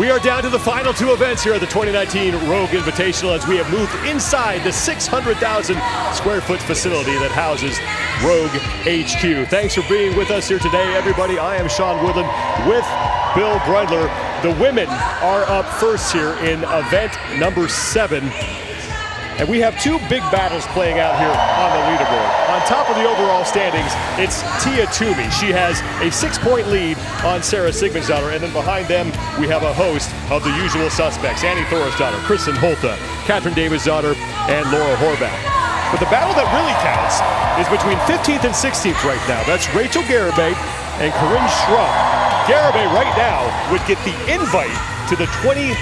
We are down to the final two events here at the 2019 Rogue Invitational as we have moved inside the 600,000 square foot facility that houses Rogue HQ. Thanks for being with us here today, everybody. I am Sean Woodland with Bill Breidler. The women are up first here in event number 7. And we have two big battles playing out here on the leaderboard. On top of the overall standings, it's Tia Toomey. She has a 6-point lead on Sarah Sigmundsdottir, and then behind them, we have a host of the usual suspects: Annie Thorisdottir, Kristen Holta, Katrin Davidsdottir, and Laura Horvath. But the battle that really counts is between 15th and 16th right now. That's Rachel Garibay and Corinne Schrum. Garibay right now would get the invite to the 2019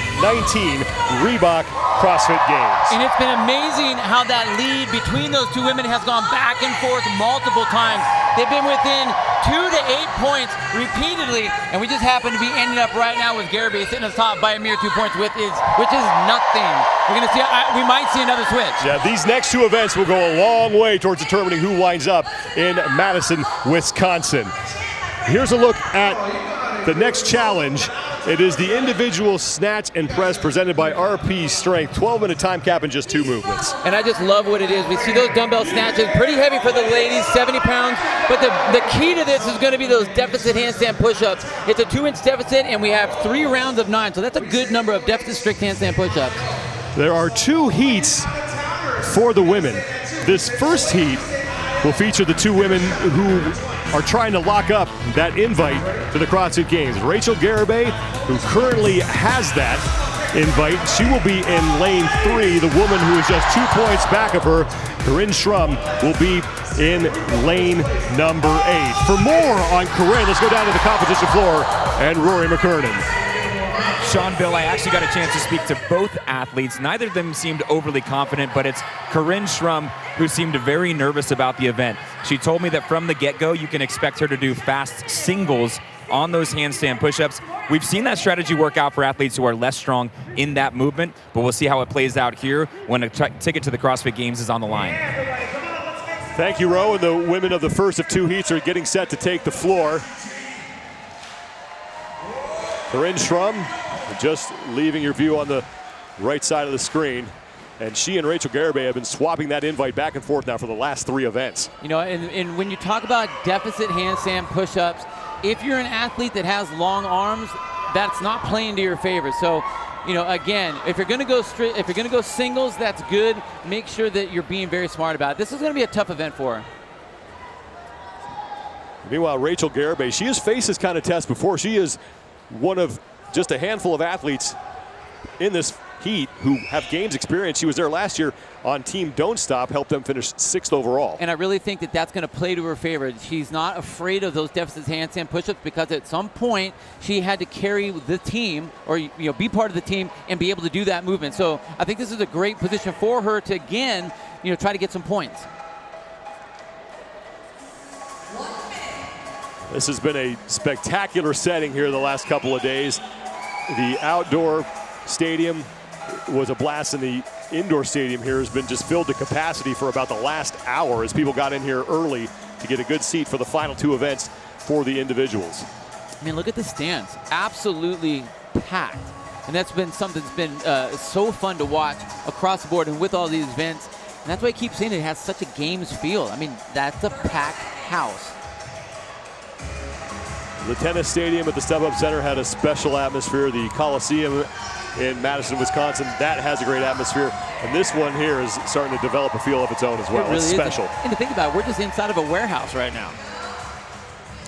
Reebok CrossFit Games. And it's been amazing how that lead between those two women has gone back and forth multiple times. They've been within 2 to 8 points repeatedly, and we just happen to be ending up right now with Garibay sitting on top by a mere 2 points, which is nothing. We're gonna see, we might see another switch. Yeah, these next two events will go a long way towards determining who winds up in Madison, Wisconsin. Here's a look at the next challenge. It is the Individual Snatch and Press presented by RP Strength. 12-minute time cap and just 2 movements. And I just love what it is. We see those dumbbell snatches, pretty heavy for the ladies, 70 pounds. But the key to this is going to be those deficit handstand push-ups. It's a 2-inch deficit, and we have 3 rounds of 9. So that's a good number of deficit strict handstand push-ups. There are 2 heats for the women. This first heat will feature the 2 women who are trying to lock up that invite to the CrossFit Games. Rachel Garibay, who currently has that invite, she will be in lane 3. The woman who is just 2 points back of her, Corinne Schrum, will be in lane number 8. For more on Corinne, let's go down to the competition floor and Rory McKernan. Sean, Bill, I actually got a chance to speak to both athletes. Neither of them seemed overly confident, but it's Corinne Schrum who seemed very nervous about the event. She told me that from the get-go, you can expect her to do fast singles on those handstand push-ups. We've seen that strategy work out for athletes who are less strong in that movement, but we'll see how it plays out here when a ticket to the CrossFit Games is on the line. Thank you, Ro, and the women of the first of 2 heats are getting set to take the floor. Corinne Schrum, just leaving your view on the right side of the screen. And she and Rachel Garibay have been swapping that invite back and forth now for the last 3 events. You know, and when you talk about deficit handstand push-ups, if you're an athlete that has long arms, that's not playing to your favor. So, you know, again, if you're gonna go singles, that's good. Make sure that you're being very smart about it. This is gonna be a tough event for her. Meanwhile, Rachel Garibay, she has faced this kind of test before. She is one of just a handful of athletes in this heat who have games experience. She was there last year on Team Don't Stop, helped them finish 6th overall. And I really think that that's going to play to her favor. She's not afraid of those deficit handstand push-ups because at some point she had to carry the team or be part of the team and be able to do that movement. So I think this is a great position for her to again try to get some points. This has been a spectacular setting here the last couple of days. The outdoor stadium was a blast, and the indoor stadium here has been just filled to capacity for about the last hour as people got in here early to get a good seat for the final 2 events for the individuals. I mean, look at the stands. Absolutely packed. And that's been something that's been so fun to watch across the board and with all these events. And that's why I keep saying it has such a games feel. I mean, that's a packed house. The tennis stadium at the StubHub Center had a special atmosphere. The Coliseum in Madison, Wisconsin, that has a great atmosphere. And this one here is starting to develop a feel of its own as well. It really it's special. And to think about it, we're just inside of a warehouse right now.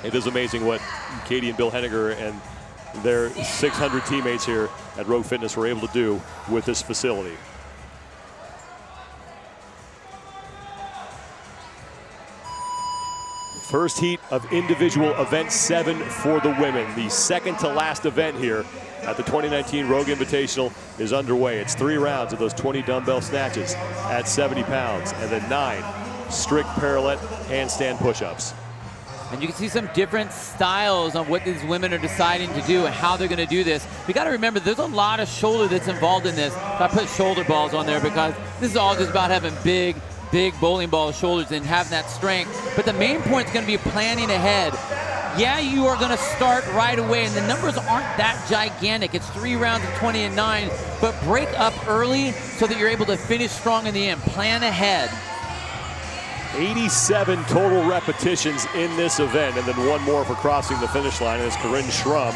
It is amazing what Katie and Bill Henniger and their 600 teammates here at Rogue Fitness were able to do with this facility. First heat of individual event 7 for the women. The second to last event here at the 2019 Rogue Invitational is underway. It's 3 rounds of those 20 dumbbell snatches at 70 pounds and then 9 strict parallette handstand push-ups. And you can see some different styles on what these women are deciding to do and how they're going to do this. We got to remember there's a lot of shoulder that's involved in this. So I put shoulder balls on there because this is all just about having big bowling ball shoulders and having that strength. But the main point is going to be planning ahead. yeah, you are gonna start right away, and the numbers aren't that gigantic. It's 3 rounds of 20 and 9, but break up early so that you're able to finish strong in the end. Plan ahead. 87 total repetitions in this event, and then one more for crossing the finish line. And it's Corinne Schrum,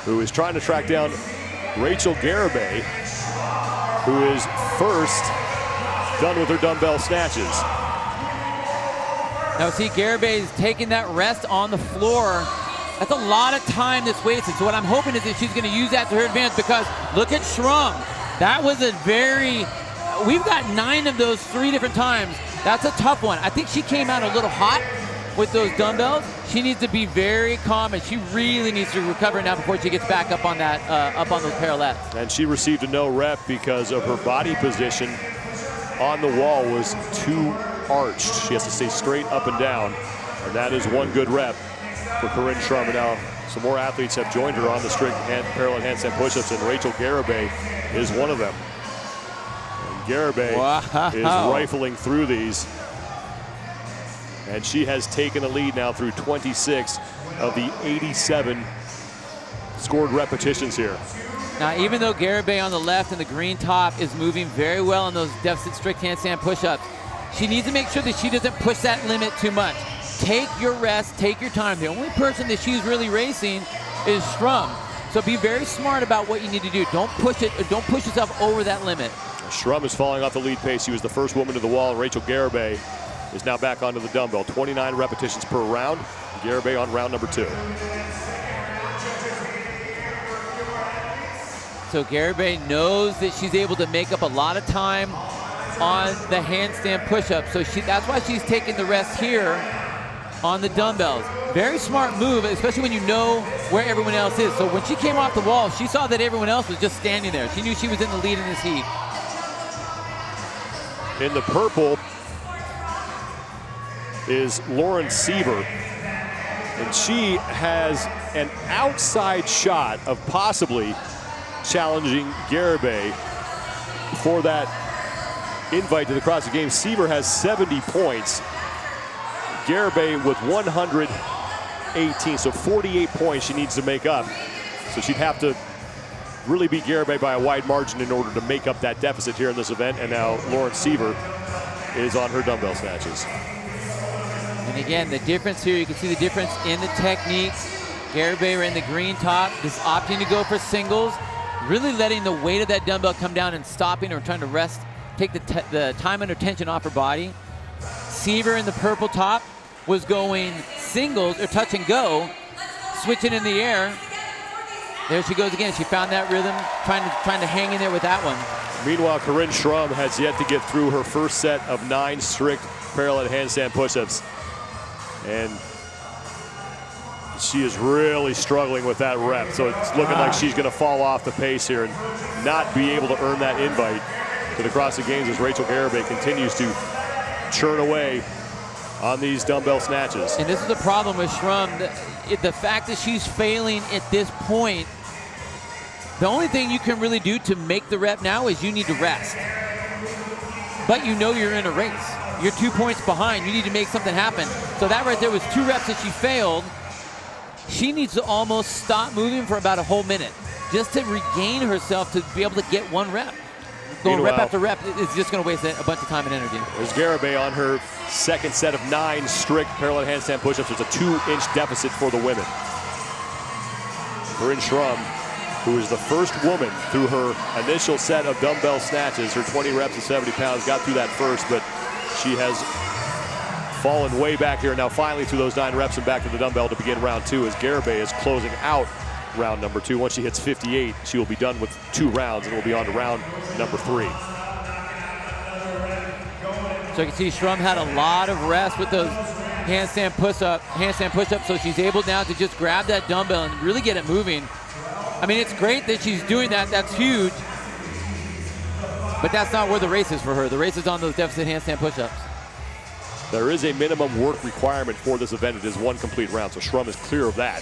who is trying to track down Rachel Garibay, who is first done with her dumbbell snatches. Now see, Garibay is taking that rest on the floor. That's a lot of time that's wasted. So what I'm hoping is that she's gonna use that to her advantage, because look at Schrum. That was a we've got 9 of those 3 different times. That's a tough one. I think she came out a little hot with those dumbbells. She needs to be very calm, and she really needs to recover now before she gets back up on that, up on those parallettes. And she received a no rep because of her body position on the wall was too arched. She has to stay straight up and down, and that is one good rep for Corinne Schrum. And now some more athletes have joined her on the strict parallel handstand push-ups, and Rachel Garibay is one of them. And Garibay is rifling through these, and she has taken a lead now through 26 of the 87 scored repetitions here. Now, even though Garibay on the left and the green top is moving very well on those deficit strict handstand push-ups, she needs to make sure that she doesn't push that limit too much. Take your rest, take your time. The only person that she's really racing is Schrum. So be very smart about what you need to do. Don't push it, don't push yourself over that limit. Schrum is falling off the lead pace. She was the first woman to the wall. Rachel Garibay is now back onto the dumbbell. 29 repetitions per round. Garibay on round number 2. So Garibay knows that she's able to make up a lot of time on the handstand push-up. So that's why she's taking the rest here on the dumbbells. Very smart move, especially when you know where everyone else is. So when she came off the wall, she saw that everyone else was just standing there. She knew she was in the lead in this heat. In the purple is Lauren Seaver, and she has an outside shot of possibly challenging Garibay for that invite to the CrossFit Games. Seaver has 70 points. Garibay with 118, so 48 points she needs to make up. So she'd have to really beat Garibay by a wide margin in order to make up that deficit here in this event. And now Lauren Seaver is on her dumbbell snatches. And again, the difference here, you can see the difference in the techniques. Garibay in the green top, just opting to go for singles, really letting the weight of that dumbbell come down and stopping or trying to rest, take the time under tension off her body. Seaver in the purple top was going singles or touch and go, switching in the air. There she goes again. She found that rhythm, trying to hang in there with that one. Meanwhile, Corinne Schrum has yet to get through her first set of 9 strict parallel handstand push-ups. And she is really struggling with that rep. So it's looking like she's gonna fall off the pace here and not be able to earn that invite to the CrossFit Games as Rachel Garibay continues to churn away on these dumbbell snatches. And this is the problem with Schrum. The fact that she's failing at this point, the only thing you can really do to make the rep now is you need to rest. But you know you're in a race. You're 2 points behind. You need to make something happen. So that right there was 2 reps that she failed. She needs to almost stop moving for about a whole minute just to regain herself to be able to get 1 rep. Going rep after rep is just going to waste a bunch of time and energy. There's Garibay on her second set of 9 strict parallel handstand push-ups. There's a 2-inch deficit for the women. Corinne Schrum, who is the first woman through her initial set of dumbbell snatches, her 20 reps of 70 pounds, got through that first, but she has fallen way back here. Now finally through those 9 reps and back to the dumbbell to begin round 2 as Garibay is closing out round number 2. Once she hits 58, she will be done with 2 rounds and will be on to round number 3. So you can see Schrum had a lot of rest with those handstand push-ups, so she's able now to just grab that dumbbell and really get it moving. I mean, it's great that she's doing that. That's huge. But that's not where the race is for her. The race is on those deficit handstand push-ups. There is a minimum work requirement for this event. It is 1 complete round, so Schrum is clear of that.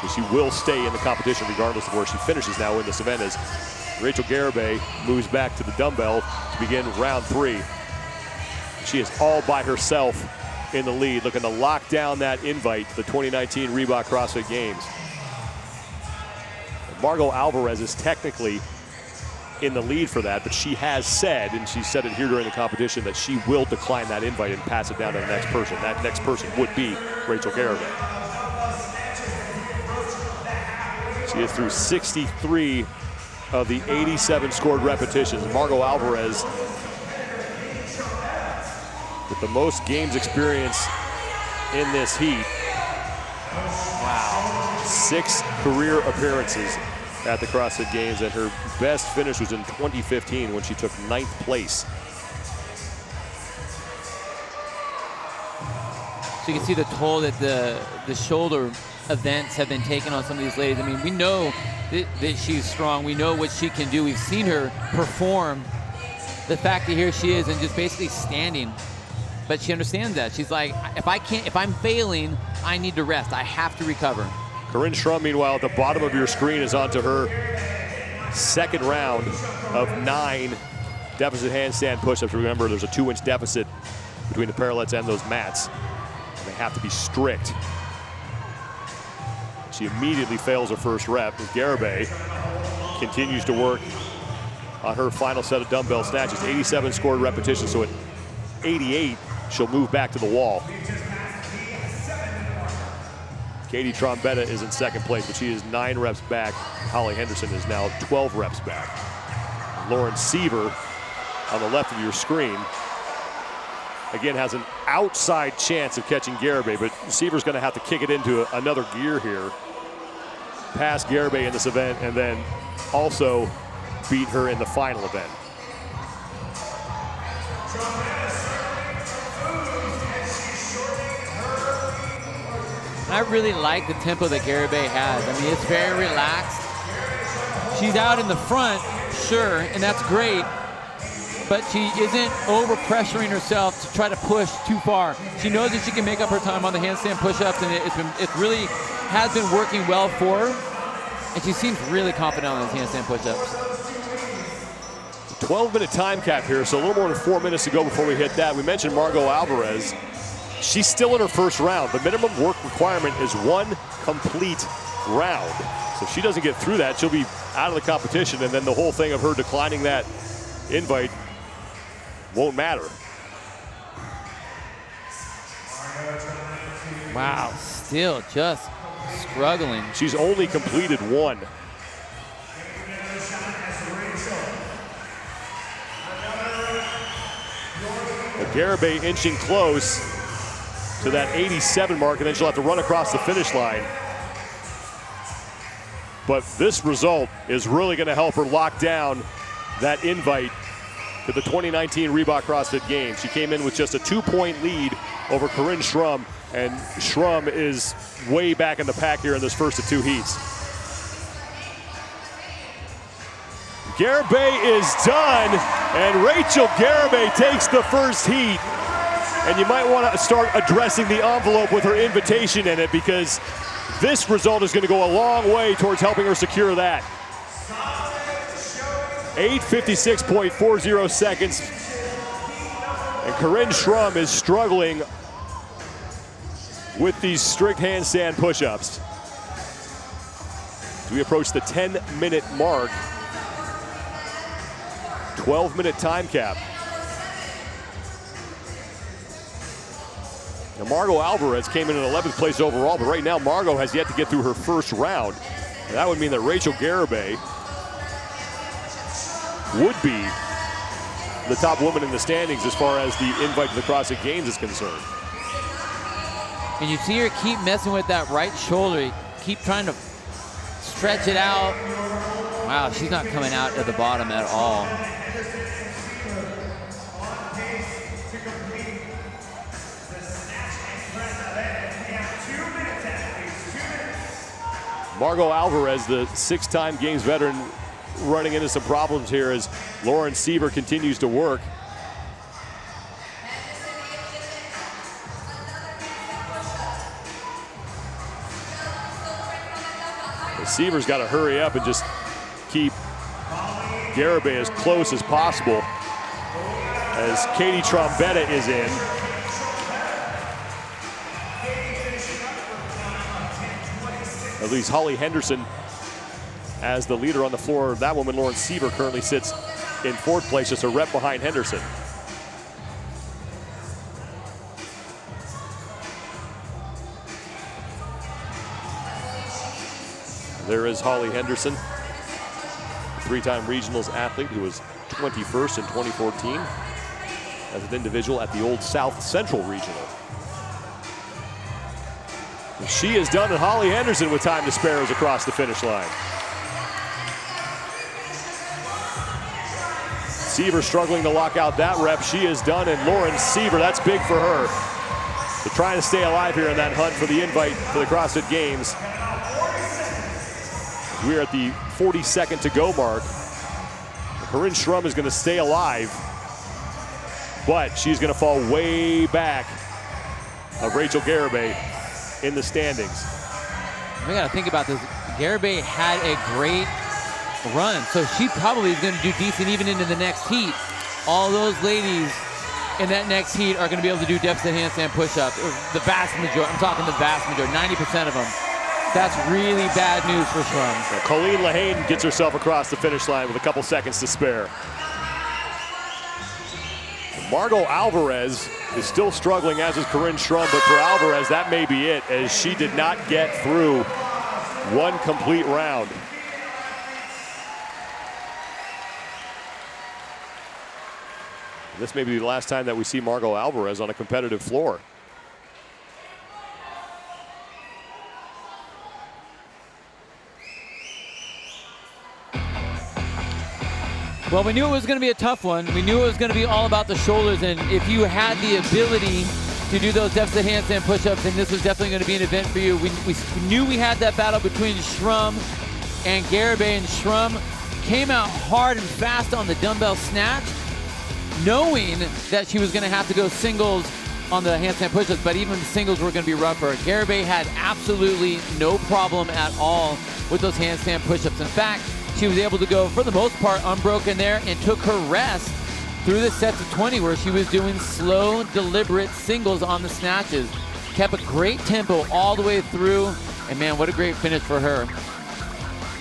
So she will stay in the competition regardless of where she finishes now in this event as Rachel Garibay moves back to the dumbbell to begin round 3. She is all by herself in the lead, looking to lock down that invite to the 2019 Reebok CrossFit Games. Margot Alvarez is technically in the lead for that, but she has said, and she said it here during the competition, that she will decline that invite and pass it down to the next person. That next person would be Rachel Garibay. She is through 63 of the 87 scored repetitions. Margot Alvarez, with the most games experience in this heat. Wow. 6 career appearances at the CrossFit Games, and her best finish was in 2015 when she took 9th place. So you can see the toll that the shoulder events have been taken on some of these ladies. I mean, we know that she's strong. We know what she can do. We've seen her perform. The fact that here she is and just basically standing, but she understands that. She's like, if I'm failing, I need to rest. I have to recover. Corinne Schrum, meanwhile, at the bottom of your screen is onto her second round of 9 deficit handstand push-ups. Remember, there's a 2-inch deficit between the parallettes and those mats. They have to be strict. She immediately fails her first rep. Garibay continues to work on her final set of dumbbell snatches. 87 scored repetitions, so at 88, she'll move back to the wall. Katie Trombetta is in second place, but she is 9 reps back. Holly Henderson is now 12 reps back. Lauren Seaver on the left of your screen, again, has an outside chance of catching Garibay, but Seaver's gonna have to kick it into another gear here, pass Garibay in this event, and then also beat her in the final event. I really like the tempo that Garibay has. I mean, it's very relaxed. She's out in the front, sure, and that's great, but she isn't over-pressuring herself to try to push too far. She knows that she can make up her time on the handstand push-ups, and it really has been working well for her, and she seems really confident on those handstand push-ups. 12-minute time cap here, so a little more than 4 minutes to go before we hit that. We mentioned Margot Alvarez. She's still in her first round. The minimum work requirement is 1 complete round. So if she doesn't get through that, she'll be out of the competition, and then the whole thing of her declining that invite won't matter. Wow, still just struggling. She's only completed 1. Garibay inching close to that 87 mark, and then she'll have to run across the finish line. But this result is really going to help her lock down that invite to the 2019 Reebok CrossFit Games. She came in with just a 2-point lead over Corinne Schrum, and Schrum is way back in the pack here in this first of 2 heats. Garibay is done, and Rachel Garibay takes the first heat. And you might want to start addressing the envelope with her invitation in it, because this result is going to go a long way towards helping her secure that. 8:56.40 seconds. And Corinne Schrum is struggling with these strict handstand push-ups. As we approach the 10-minute mark, 12-minute time cap. Now, Margot Alvarez came in 11th place overall, but right now Margot has yet to get through her first round. And that would mean that Rachel Garibay would be the top woman in the standings as far as the invite to the CrossFit Games is concerned. And you see her keep messing with that right shoulder, keep trying to stretch it out. Wow, she's not coming out at the bottom at all. Margot Alvarez, the 6-time Games veteran, running into some problems here as Lauren Seaver continues to work. Seaver's got to hurry up and just keep Garibay as close as possible as Katie Trombetta is in. At least Holly Henderson as the leader on the floor. That woman, Lauren Seaver, currently sits in 4th place, just a rep behind Henderson. There is Holly Henderson, three-time regionals athlete who was 21st in 2014 as an individual at the old South Central Regional. And she is done, and Holly Henderson with time to spare is across the finish line. Seaver struggling to lock out that rep. She is done, and Lauren Seaver, that's big for her. So trying to stay alive here in that hunt for the invite for the CrossFit Games. We're at the 42nd to go mark. Corinne Schrum is going to stay alive, but she's going to fall way back of Rachel Garibay in the standings. We got to think about this. Garibay had a great run, so she probably is going to do decent even into the next heat. All those ladies in that next heat are going to be able to do deficit handstand push-ups. The vast majority, I'm talking the vast majority, 90% of them. That's really bad news for Schrum. Colleen Lahane gets herself across the finish line with a couple seconds to spare. Margot Alvarez is still struggling, as is Corinne Schrum, but for Alvarez, that may be it, as she did not get through one complete round. This may be the last time that we see Margot Alvarez on a competitive floor. Well, we knew it was going to be a tough one. We knew it was going to be all about the shoulders, and if you had the ability to do those deficit handstand push-ups, then this was definitely going to be an event for you. We knew we had that battle between Schrum and Garibay, and Schrum came out hard and fast on the dumbbell snatch, knowing that she was going to have to go singles on the handstand push-ups, but even the singles were going to be rougher. Garibay had absolutely no problem at all with those handstand push-ups. In fact, she was able to go, for the most part, unbroken there and took her rest through the sets of 20 where she was doing slow, deliberate singles on the snatches. Kept a great tempo all the way through, and man, what a great finish for her.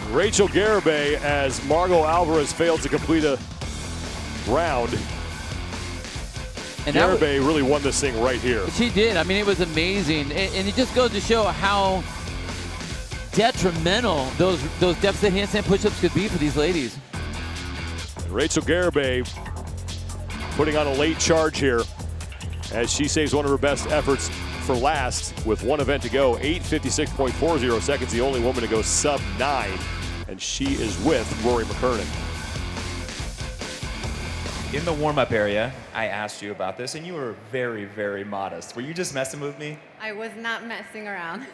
Rachel Garibay, as Margot Alvarez failed to complete a round. And Garibay really won this thing right here. She did. I mean, it was amazing. And it just goes to show how detrimental those deficit handstand push-ups could be for these ladies. Rachel Garibay putting on a late charge here as she saves one of her best efforts for last with one event to go. 8:56.40 seconds, the only woman to go sub 9, and she is with Rory McKernan. In the warm-up area, I asked you about this, and you were very, very modest. Were you just messing with me? I was not messing around.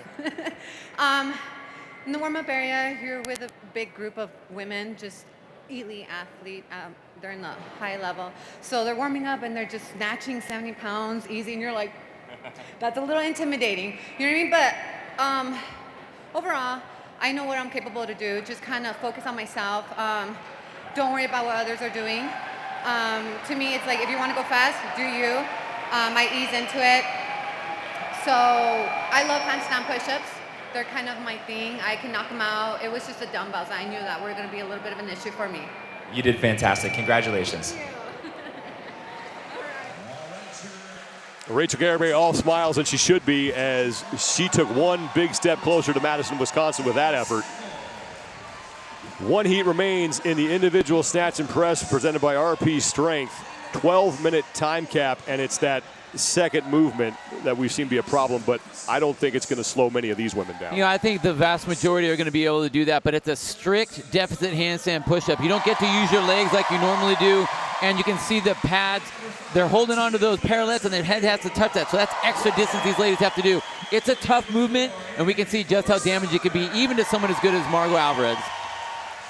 In the warm-up area, you're with a big group of women, just elite athlete. They're in the high level. So they're warming up and they're just snatching 70 pounds easy, and you're like, that's a little intimidating. You know what I mean? But overall, I know what I'm capable to do. Just kind of focus on myself. Don't worry about what others are doing. To me, it's like, if you want to go fast, do you. I ease into it. So I love handstand push-ups. They're kind of my thing. I can knock them out. It was just the dumbbells. I knew that were going to be a little bit of an issue for me. You did fantastic. Congratulations. Thank you. Rachel Garibay all smiles, and she should be, as she took one big step closer to Madison, Wisconsin with that effort. One heat remains in the individual snatch and press presented by RP Strength. 12-minute time cap, and it's that second movement that we've seen be a problem, but I don't think it's going to slow many of these women down. You know, I think the vast majority are going to be able to do that, but it's a strict deficit handstand push-up. You don't get to use your legs like you normally do, and you can see the pads. They're holding onto those parallettes, and their head has to touch that, so that's extra distance these ladies have to do. It's a tough movement, and we can see just how damaging it could be, even to someone as good as Margot Alvarez.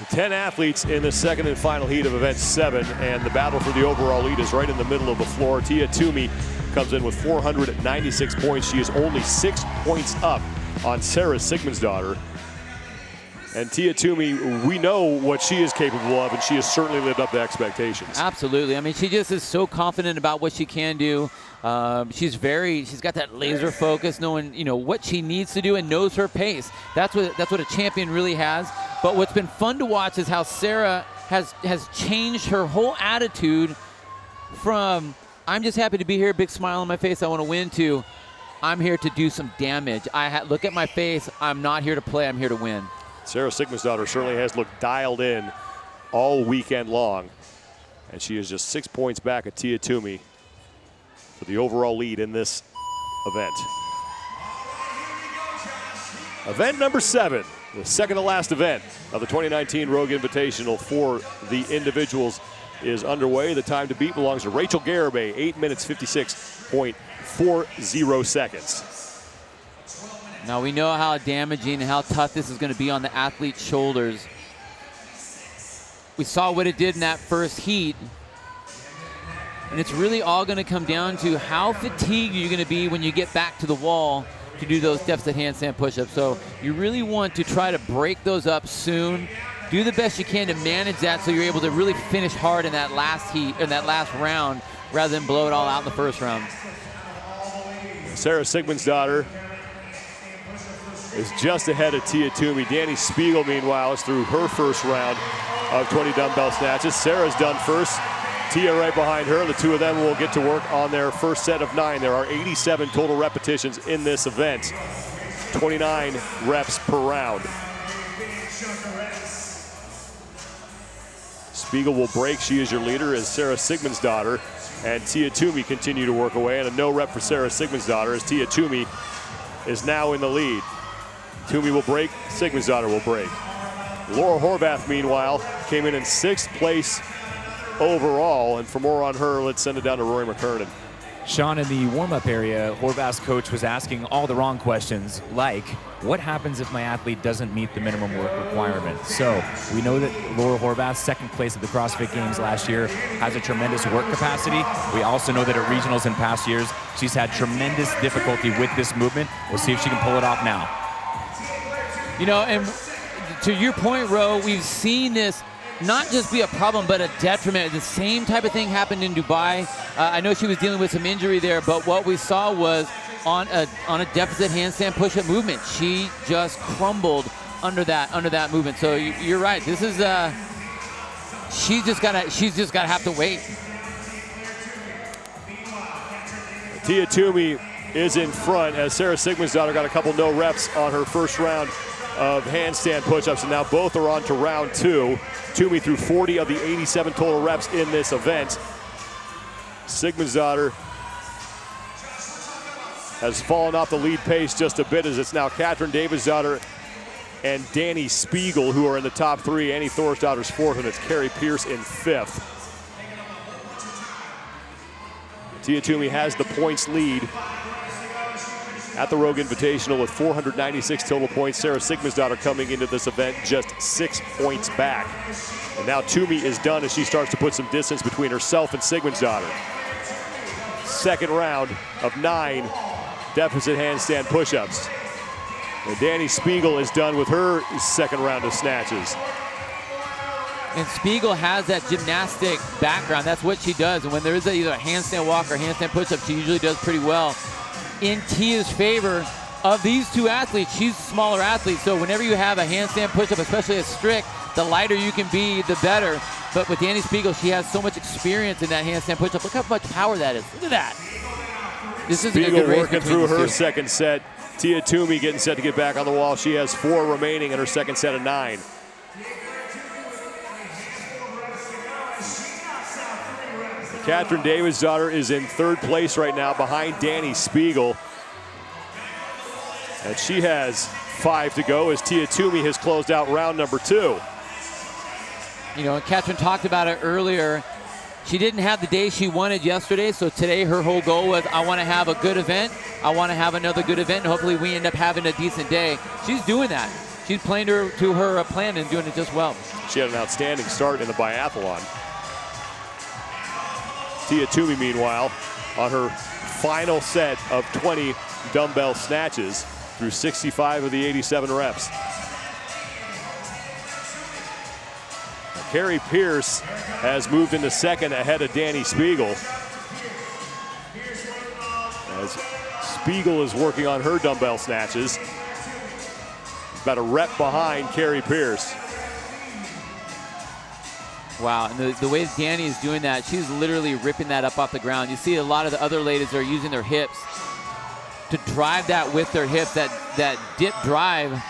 10 athletes in the second and final heat of event 7, and the battle for the overall lead is right in the middle of the floor. Tia Toomey comes in with 496 points. She is only 6 points up on Sarah Sigmundsdottir. And Tia Toomey, we know what she is capable of, and she has certainly lived up to expectations. Absolutely. I mean, she just is so confident about what she can do. She's got that laser focus, knowing what she needs to do and knows her pace. That's what a champion really has. But what's been fun to watch is how Sarah has changed her whole attitude from I'm just happy to be here, big smile on my face, I want to win, to I'm here to do some damage. Look at my face. I'm not here to play. I'm here to win. Sarah Sigmundsdottir certainly has looked dialed in all weekend long, and she is just 6 points back at Tia Toomey for the overall lead in this event. Event number 7, the second to last event of the 2019 Rogue Invitational for the individuals is underway. The time to beat belongs to Rachel Garibay, 8 minutes 56.40 seconds. Now we know how damaging and how tough this is going to be on the athlete's shoulders. We saw what it did in that first heat. And it's really all going to come down to how fatigued you're going to be when you get back to the wall to do those deficit handstand push-ups. So you really want to try to break those up soon. Do the best you can to manage that so you're able to really finish hard in that last heat, in that last round, rather than blow it all out in the first round. Sarah Sigmundsdottir is just ahead of Tia Toomey. Danny Spiegel, meanwhile, is through her first round of 20 dumbbell snatches. Sarah's done first. Tia right behind her. The two of them will get to work on their first set of 9. There are 87 total repetitions in this event. 29 reps per round. Spiegel will break. She is your leader as Sarah Sigmundsdottir and Tia Toomey continue to work away. And a no rep for Sarah Sigmundsdottir as Tia Toomey is now in the lead. Toomey will break, Sigmundsdottir will break. Laura Horvath, meanwhile, came in 6th place overall. And for more on her, let's send it down to Rory McKernan. Sean, in the warm-up area, Horvath's coach was asking all the wrong questions, like, what happens if my athlete doesn't meet the minimum work requirement? So we know that Laura Horvath, 2nd place at the CrossFit Games last year, has a tremendous work capacity. We also know that at regionals in past years, she's had tremendous difficulty with this movement. We'll see if she can pull it off now. And to your point, Ro, we've seen this not just be a problem, but a detriment. The same type of thing happened in Dubai. I know she was dealing with some injury there, but what we saw was on a deficit handstand push-up movement, she just crumbled under that movement. So you're right. This is she's just gotta have to wait. Tia Toomey is in front as Sarah Sigmundsdottir got a couple no reps on her first round of handstand push-ups, and now both are on to round 2. Toomey threw 40 of the 87 total reps in this event. Sigmundsdottir has fallen off the lead pace just a bit as it's now Katrin Davidsdottir and Danny Spiegel who are in the top 3. Annie Thorsdottir's 4th, and it's Carrie Pierce in 5th. Tia Toomey has the points lead at the Rogue Invitational with 496 total points. Sarah Sigmundsdottir coming into this event just 6 points back. And now Toomey is done as she starts to put some distance between herself and Sigmundsdottir. Second round of 9 deficit handstand push-ups. And Danny Spiegel is done with her second round of snatches. And Spiegel has that gymnastic background. That's what she does. And when there is either a handstand walk or handstand push-up, she usually does pretty well. In Tia's favor of these two athletes, she's a smaller athlete, so whenever you have a handstand push-up, especially a strict, the lighter you can be, the better. But with Danny Spiegel, she has so much experience in that handstand push-up. Look how much power that is. Look at that. This is Spiegel a good race working through her second set. Tia Toomey getting set to get back on the wall. She has 4 remaining in her second set of 9. Katrin Davidsdottir is in 3rd place right now behind Danny Spiegel. And she has 5 to go as Tia Toomey has closed out round number 2. And Katrin talked about it earlier. She didn't have the day she wanted yesterday, so today her whole goal was, I want to have a good event. I want to have another good event, and hopefully we end up having a decent day. She's doing that. She's playing to her plan and doing it just well. She had an outstanding start in the biathlon. Tia Toomey, meanwhile, on her final set of 20 dumbbell snatches through 65 of the 87 reps. Carrie Pierce has moved into second ahead of Danny Spiegel. As Spiegel is working on her dumbbell snatches. About a rep behind Carrie Pierce. Wow, and the way Danny is doing that, she's literally ripping that up off the ground. You see a lot of the other ladies are using their hips to drive that with their hips, that dip drive,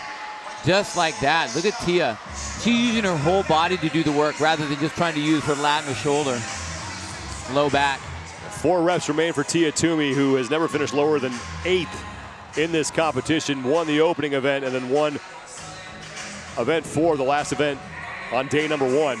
just like that. Look at Tia. She's using her whole body to do the work rather than just trying to use her lat and her shoulder. Low back. 4 reps remain for Tia Toomey, who has never finished lower than 8th in this competition. Won the opening event and then won event 4, the last event on day number 1.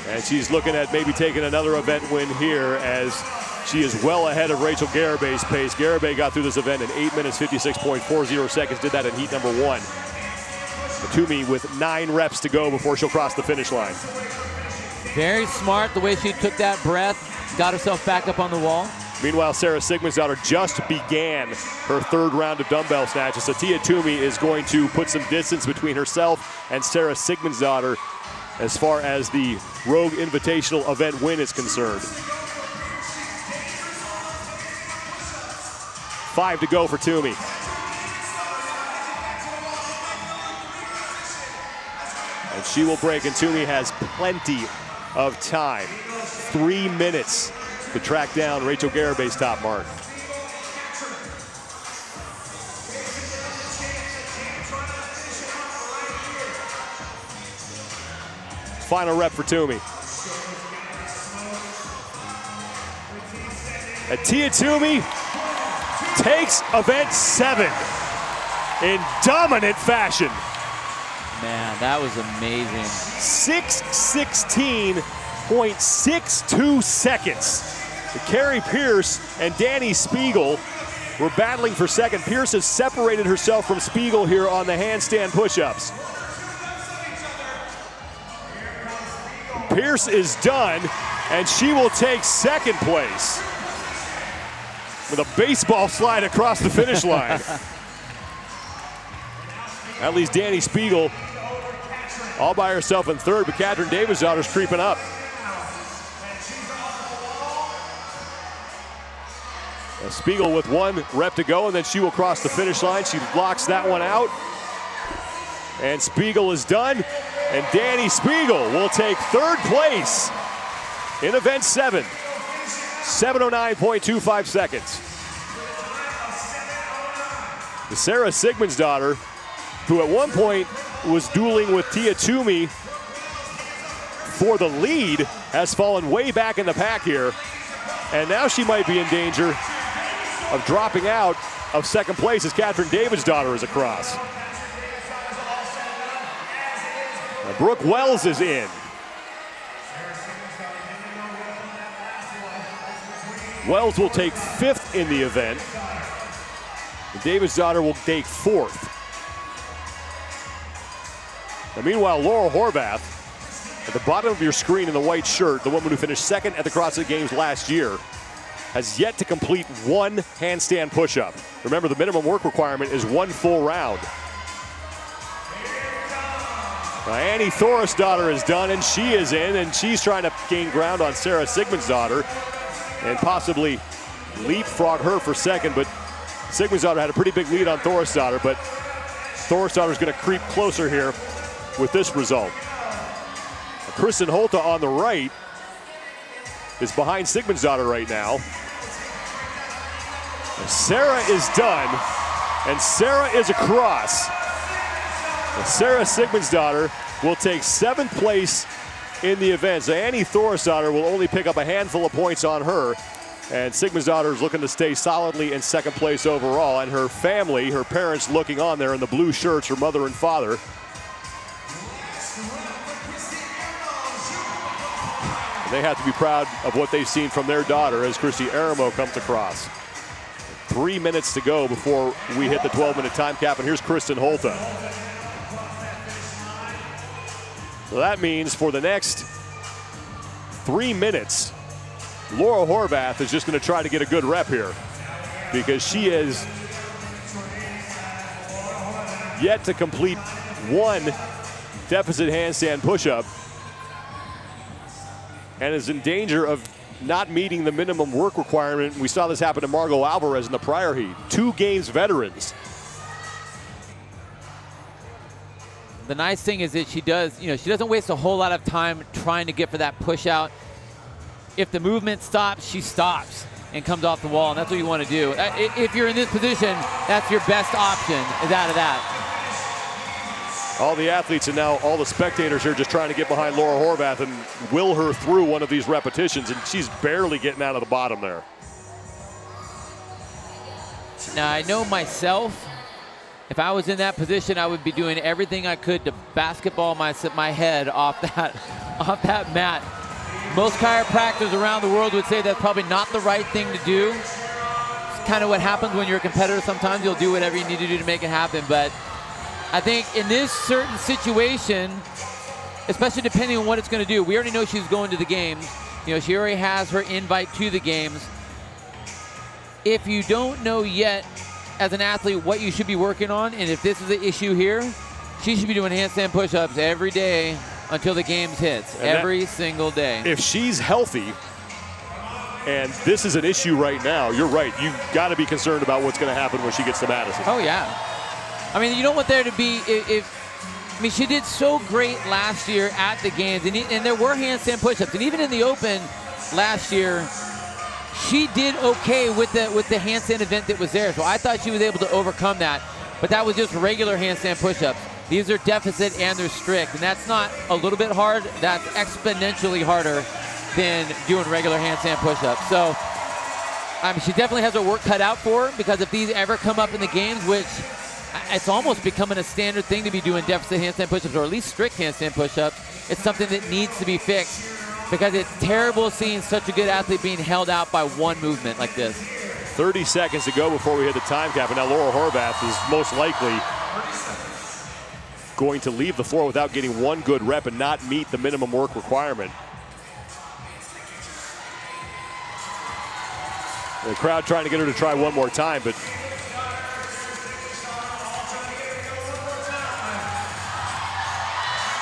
And she's looking at maybe taking another event win here, as she is well ahead of Rachel Garibay's pace. Garibay got through this event in 8 minutes, 56.40 seconds, did that in heat number 1. Toomey with 9 reps to go before she'll cross the finish line. Very smart the way she took that breath, got herself back up on the wall. Meanwhile, Sarah Sigmundsdottir just began her 3rd round of dumbbell snatches. So Tia Toomey is going to put some distance between herself and Sarah Sigmundsdottir as far as the Rogue Invitational event win is concerned. 5 to go for Toomey. And she will break, and Toomey has plenty of time. 3 minutes to track down Rachel Garibay's top mark. Final rep for Toomey. And Tia Toomey takes event 7 in dominant fashion. Man, that was amazing. 6:16.62 seconds. Carrie Pierce and Danny Spiegel were battling for second. Pierce has separated herself from Spiegel here on the handstand push-ups. Pierce is done, and she will take second place with a baseball slide across the finish line. At least Danny Spiegel all by herself in third, but Catherine Davidsdottir's creeping up. Spiegel with 1 rep to go, and then she will cross the finish line. She blocks that one out. And Spiegel is done. And Danny Spiegel will take 3rd place in event 7. 7:09.25 seconds. Sarah Sigmundsdottir, who at one point was dueling with Tia Toomey for the lead, has fallen way back in the pack here. And now she might be in danger of dropping out of second place as Catherine Davidsdottir is across. Now Brooke Wells is in. Wells will take 5th in the event. Davidsdottir will take 4th. Now, meanwhile, Laura Horvath, at the bottom of your screen in the white shirt, the woman who finished 2nd at the CrossFit Games last year, has yet to complete 1 handstand push-up. Remember, the minimum work requirement is 1 full round. Now, Annie Thorisdottir is done, and she is in, and she's trying to gain ground on Sarah Sigmundsdottir and possibly leapfrog her for second, but Sigmundsdottir had a pretty big lead on Thorisdottir, but Thorisdottir is going to creep closer here with this result. Kristen Holte on the right is behind Sigmundsdottir right now. Sarah is done, and Sarah is across. And Sarah Sigmundsdottir will take 7th place in the event. So Annie Thorisdottir will only pick up a handful of points on her. And Sigmundsdottir is looking to stay solidly in 2nd place overall. And her family, her parents looking on there in the blue shirts, her mother and father. And they have to be proud of what they've seen from their daughter as Christy Aramo comes across. 3 minutes to go before we hit the 12-minute time cap. And here's Kristen Holte. So that means for the next 3 minutes, Laura Horvath is just going to try to get a good rep here because she is yet to complete 1 deficit handstand push-up and is in danger of not meeting the minimum work requirement. We saw this happen to Margot Alvarez in the prior heat. 2 games veterans. The nice thing is that she doesn't waste a whole lot of time trying to get for that push out. If the movement stops, she stops and comes off the wall, and that's what you want to do. If you're in this position, that's your best option, is out of that. All the athletes and now all the spectators here just trying to get behind Laura Horvath and will her through one of these repetitions, and she's barely getting out of the bottom there. Now, I know myself, if I was in that position, I would be doing everything I could to basketball my head off that mat. Most chiropractors around the world would say that's probably not the right thing to do. It's kind of what happens when you're a competitor. Sometimes you'll do whatever you need to do to make it happen, but I think in this certain situation, especially depending on what it's going to do, we already know she's going to the games. You know, she already has her invite to the games. If you don't know yet as an athlete what you should be working on, and if this is the issue here, she should be doing handstand push-ups every day until the games hits, every single day. If she's healthy, and this is an issue right now, you're right. You've got to be concerned about what's going to happen when she gets to Madison. Oh, yeah. I mean, you don't want there to be, I mean, she did so great last year at the games, and there were handstand push-ups, and even in the Open last year, she did okay with the handstand event that was there. So I thought she was able to overcome that, but that was just regular handstand push-ups. These are deficit and they're strict, and that's not a little bit hard, that's exponentially harder than doing regular handstand push-ups. So, I mean, she definitely has her work cut out for her, because if these ever come up in the games, which it's almost becoming a standard thing to be doing deficit handstand push-ups, or at least strict handstand push-ups. It's something that needs to be fixed, because it's terrible seeing such a good athlete being held out by one movement like this. 30 seconds to go before we hit the time cap, and now Laura Horvath is most likely going to leave the floor without getting one good rep and not meet the minimum work requirement. The crowd trying to get her to try one more time, but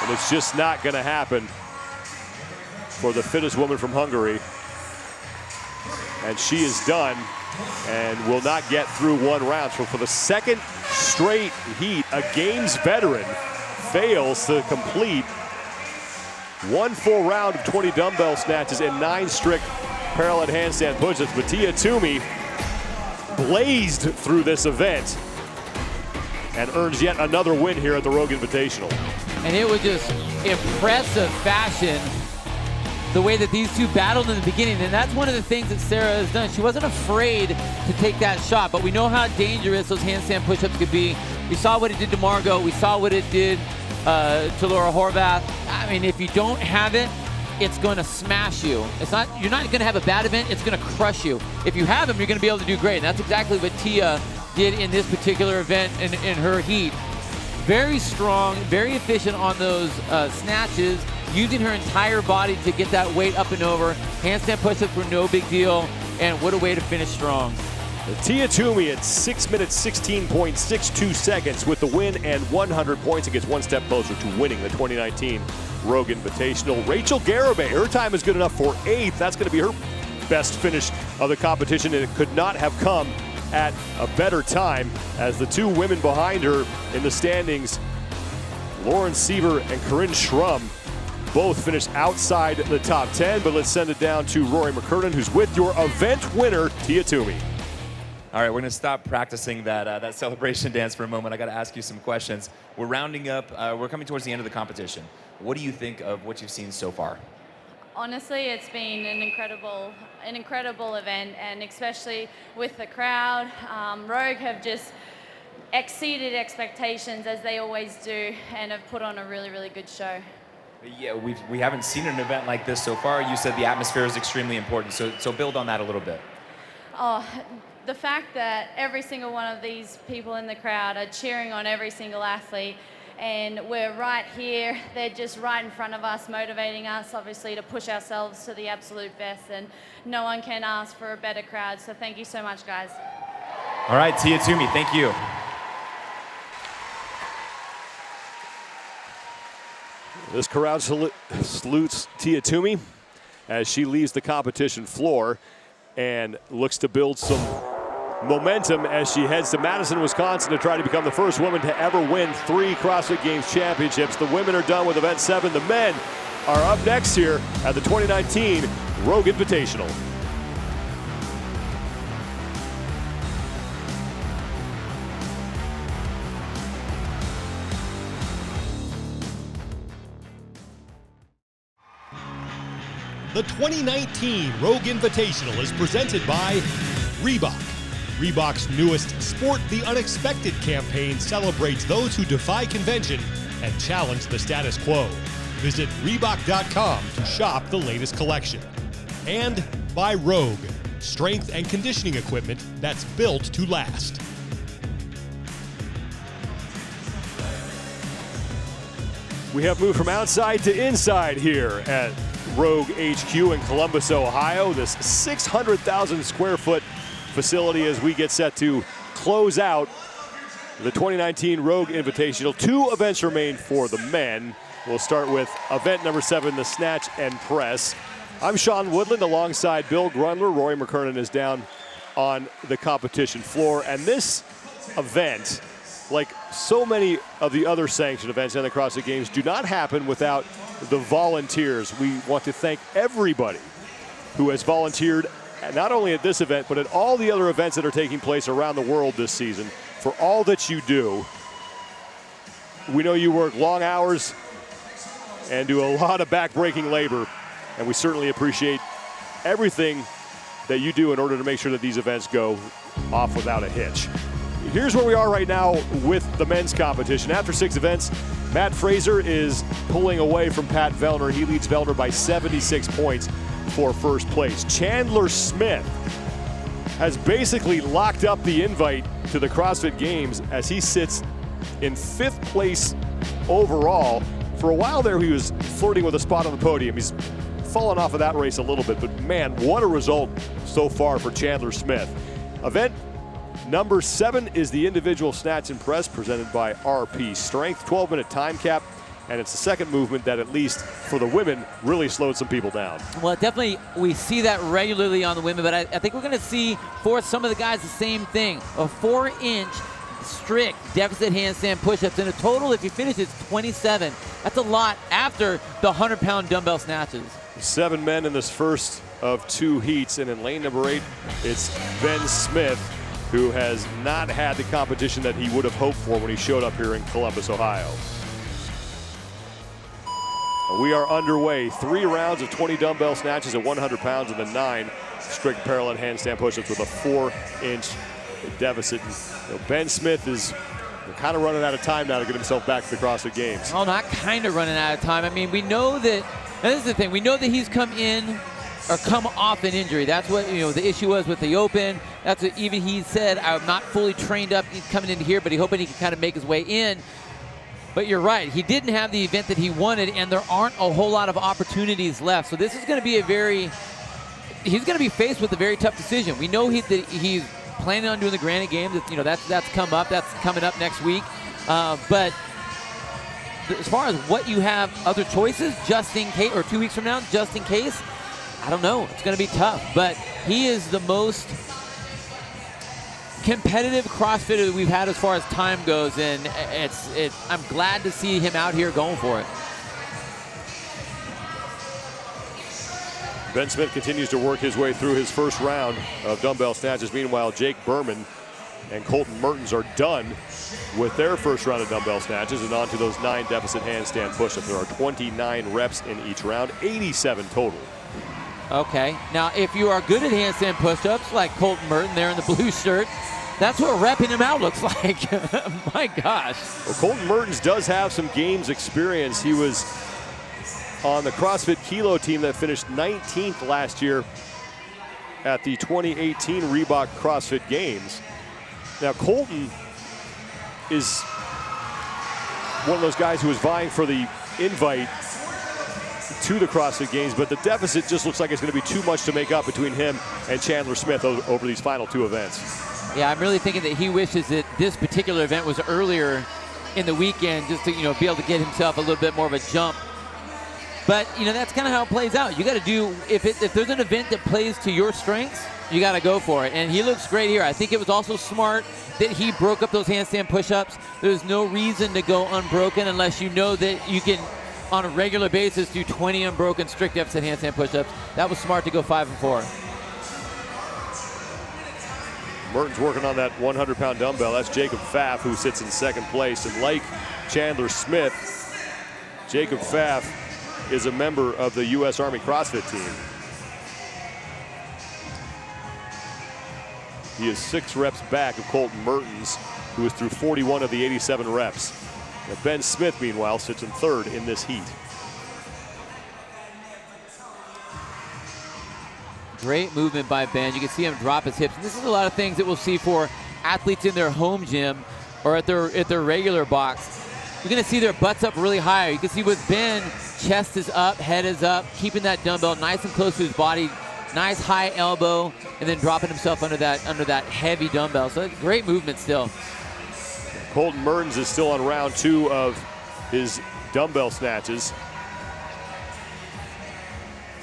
and it's just not going to happen for the fittest woman from Hungary. And she is done and will not get through one round. So for the second straight heat, a games veteran fails to complete one full round of 20 dumbbell snatches and 9 strict parallel handstand push-ups. But Tia Toomey blazed through this event and earns yet another win here at the Rogue Invitational. And it was just impressive fashion, the way that these two battled in the beginning. And that's one of the things that Sarah has done. She wasn't afraid to take that shot, but we know how dangerous those handstand push-ups could be. We saw what it did to Margot. We saw what it did to Laura Horvath. I mean, if you don't have it, it's going to smash you. You're not going to have a bad event, it's going to crush you. If you have them, you're going to be able to do great. And that's exactly what Tia did in this particular event in her heat. Very strong, very efficient on those snatches, using her entire body to get that weight up and over. Handstand push-ups were no big deal, and what a way to finish strong. Tia Toomey at 6 minutes, 16.62 seconds with the win and 100 points, and gets one step closer to winning the 2019 Rogue Invitational. Rachel Garibay, her time is good enough for 8th. That's going to be her best finish of the competition, and it could not have come at a better time, as the two women behind her in the standings, Lauren Seaver and Corinne Schrum, both finished outside the top 10. But let's send it down to Rory McCurden, who's with your event winner, Tia Toomey. All right, we're going to stop practicing that celebration dance for a moment. I got to ask you some questions. We're rounding up. We're coming towards the end of the competition. What do you think of what you've seen so far? Honestly, it's been an incredible event, and especially with the crowd. Rogue have just exceeded expectations, as they always do, and have put on a really, really good show. Yeah, we haven't seen an event like this so far. You said the atmosphere is extremely important, so build on that a little bit. Oh, the fact that every single one of these people in the crowd are cheering on every single athlete, and we're right here, they're just right in front of us, motivating us, obviously, to push ourselves to the absolute best, and no one can ask for a better crowd, so thank you so much, guys. All right, Tia Toomey, thank you. This crowd salutes Tia Toomey as she leaves the competition floor and looks to build some momentum as she heads to Madison, Wisconsin to try to become the first woman to ever win 3 CrossFit Games championships. The women are done with event 7. The men are up next here at the 2019 Rogue Invitational. The 2019 Rogue Invitational is presented by Reebok. Reebok's newest Sport the Unexpected campaign celebrates those who defy convention and challenge the status quo. Visit Reebok.com to shop the latest collection. And by Rogue, strength and conditioning equipment that's built to last. We have moved from outside to inside here at Rogue HQ in Columbus, Ohio. This 600,000 square foot facility as we get set to close out the 2019 Rogue Invitational. 2 events remain for the men. We'll start with event number 7, the Snatch and Press. I'm Sean Woodland alongside Bill Grundler. Roy McKernan is down on the competition floor. And this event, like so many of the other sanctioned events in the CrossFit Games, do not happen without the volunteers. We want to thank everybody who has volunteered, not only at this event, but at all the other events that are taking place around the world this season, for all that you do. We know you work long hours and do a lot of back-breaking labor, and we certainly appreciate everything that you do in order to make sure that these events go off without a hitch. Here's where we are right now with the men's competition. After 6 events, Matt Fraser is pulling away from Pat Vellner. He leads Vellner by 76 points for first place. Chandler Smith has basically locked up the invite to the CrossFit Games as he sits in 5th place overall. For a while there, he was flirting with a spot on the podium. He's fallen off of that race a little bit, but man, what a result so far for Chandler Smith. Event number 7 is the Individual Snatch and Press presented by RP Strength. 12-minute time cap, and it's the second movement that, at least for the women, really slowed some people down. Well, definitely we see that regularly on the women, but I think we're going to see for some of the guys the same thing. A 4-inch strict deficit handstand push-ups. In a total, if you finish, it's 27. That's a lot after the 100-pound dumbbell snatches. 7 men in this first of 2 heats, and in lane number 8, it's Ben Smith, who has not had the competition that he would have hoped for when he showed up here in Columbus, Ohio. We are underway. 3 rounds of 20 dumbbell snatches at 100 pounds and then 9 strict parallette handstand push-ups with a 4-inch deficit. Ben Smith is kind of running out of time now to get himself back to the CrossFit Games. Oh, not kind of running out of time. I mean, we know that, and this is the thing, we know that he's come off an injury. That's what, the issue was with the Open. That's what even he said, I'm not fully trained up coming into here, but he's hoping he can kind of make his way in. But you're right, he didn't have the event that he wanted, and there aren't a whole lot of opportunities left. So this is going to be he's going to be faced with a very tough decision. We know that he's planning on doing the Granite Games. That's coming up next week. But as far as what you have other choices, just in case, or 2 weeks from now, just in case, I don't know. It's going to be tough. But he is the most competitive CrossFitter that we've had as far as time goes, and I'm glad to see him out here going for it. Ben Smith continues to work his way through his first round of dumbbell snatches. Meanwhile, Jake Berman and Colton Mertens are done with their first round of dumbbell snatches and on to those 9 deficit handstand push-ups. There are 29 reps in each round, 87 total. Okay, now if you are good at handstand push-ups like Colton Mertens there in the blue shirt, that's what repping him out looks like. My gosh. Well, Colton Mertens does have some games experience. He was on the CrossFit Kilo team that finished 19th last year at the 2018 Reebok CrossFit Games. Now, Colton is one of those guys who is vying for the invite to the CrossFit Games, but the deficit just looks like it's going to be too much to make up between him and Chandler Smith over these final 2 events. Yeah, I'm really thinking that he wishes that this particular event was earlier in the weekend just to be able to get himself a little bit more of a jump But, you know, that's kind of how it plays out. You got to do, if there's an event that plays to your strengths, you got to go for it. And he looks great here. I think it was also smart that he broke up those handstand push-ups. There's no reason to go unbroken unless you know that you can, on a regular basis, do 20 unbroken strict deficit handstand push-ups. That was smart to go 5 and 4. Mertens working on that 100-pound dumbbell. That's Jacob Pfaff, who sits in second place. And like Chandler Smith, Jacob Pfaff is a member of the U.S. Army CrossFit team. He is 6 reps back of Colton Mertens, who is through 41 of the 87 reps. Now Ben Smith, meanwhile, sits in third in this heat. Great movement by Ben. You can see him drop his hips. And this is a lot of things that we'll see for athletes in their home gym or at their regular box. You're going to see their butts up really high. You can see with Ben, chest is up, head is up, keeping that dumbbell nice and close to his body. Nice high elbow, and then dropping himself under that heavy dumbbell. So great movement still. Colton Mertens is still on round 2 of his dumbbell snatches.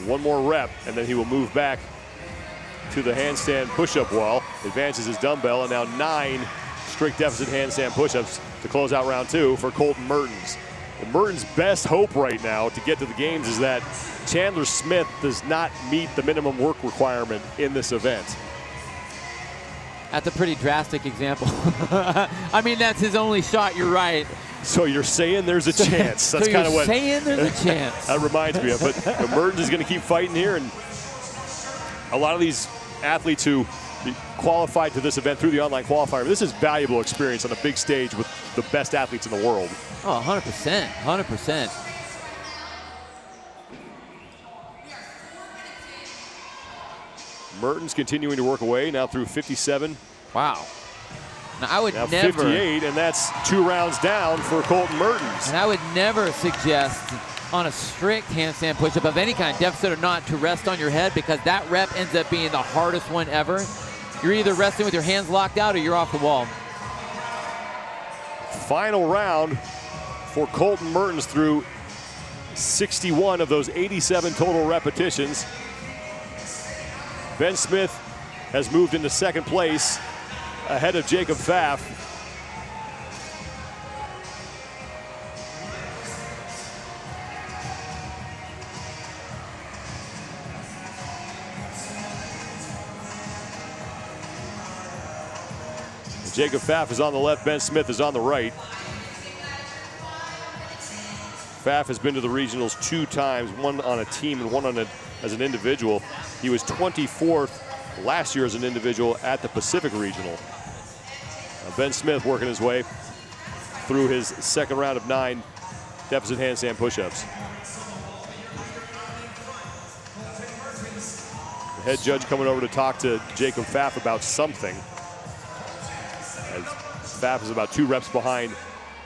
One more rep, and then he will move back to the handstand push-up wall. Advances his dumbbell, and now 9 strict deficit handstand push-ups to close out round 2 for Colton Mertens. And Mertens' best hope right now to get to the games is that Chandler Smith does not meet the minimum work requirement in this event. That's a pretty drastic example. I mean, that's his only shot, you're right. So you're saying there's a chance. That's so kind of what. Saying there's a chance. That reminds me of. But Mertens is going to keep fighting here, and a lot of these athletes who qualified to this event through the online qualifier, this is valuable experience on a big stage with the best athletes in the world. Oh, 100%, 100%. Mertens continuing to work away, now through 57. Wow. Now, I would now never. 58, and that's 2 rounds down for Colton Mertens. And I would never suggest on a strict handstand push-up of any kind, deficit or not, to rest on your head, because that rep ends up being the hardest one ever. You're either resting with your hands locked out or you're off the wall. Final round for Colton Mertens through 61 of those 87 total repetitions. Ben Smith has moved into second place ahead of Jacob Pfaff. Jacob Pfaff is on the left, Ben Smith is on the right. Pfaff has been to the regionals 2 times, one on a team and one on as an individual. He was 24th last year as an individual at the Pacific Regional. Ben Smith working his way through his second round of 9 deficit handstand push-ups. The head judge coming over to talk to Jacob Pfaff about something. As Pfaff is about 2 reps behind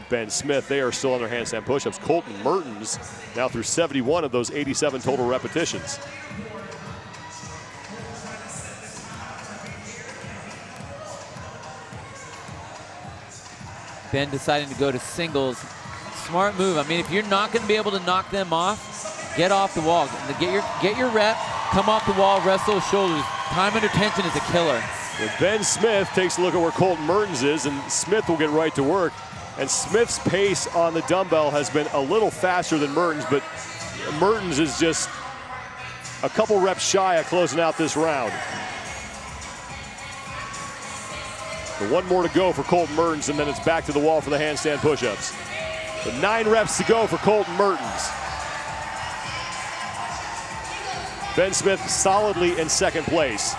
Ben Smith. They are still on their handstand push-ups. Colton Mertens now through 71 of those 87 total repetitions. Ben deciding to go to singles. Smart move. I mean, if you're not going to be able to knock them off, get off the wall. Get your rep, come off the wall, rest those shoulders. Time under tension is a killer. Well, Ben Smith takes a look at where Colton Mertens is, and Smith will get right to work. And Smith's pace on the dumbbell has been a little faster than Mertens, but Mertens is just a couple reps shy of closing out this round. But 1 more to go for Colton Mertens, and then it's back to the wall for the handstand push-ups. So 9 reps to go for Colton Mertens. Ben Smith solidly in second place.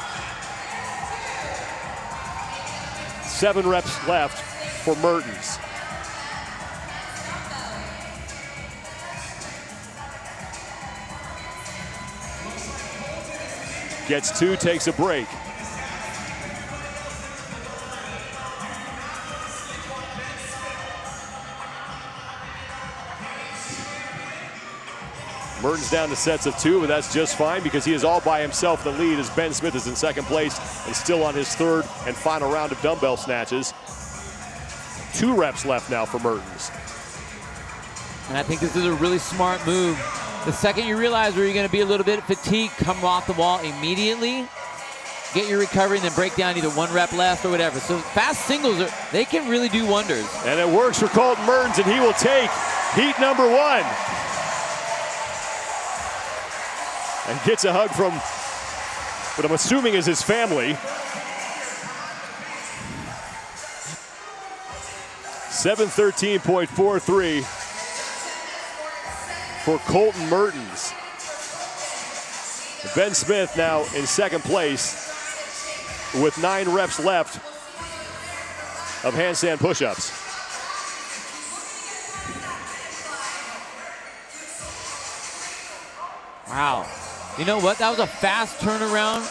7 reps left for Mertens. Gets 2, takes a break. Mertens down to sets of 2, but that's just fine because he is all by himself in the lead as Ben Smith is in second place and still on his 3rd and final round of dumbbell snatches. 2 reps left now for Mertens. And I think this is a really smart move The second you realize where you're going to be a little bit fatigued, come off the wall immediately. Get your recovery and then break down either one rep left or whatever. So fast singles, they can really do wonders. And it works for Colton Mertens, and he will take heat number 1. And gets a hug from what I'm assuming is his family. 7:13.43 for Colton Mertens. Ben Smith now in second place with 9 reps left of handstand push-ups. Wow. You know what? That was a fast turnaround.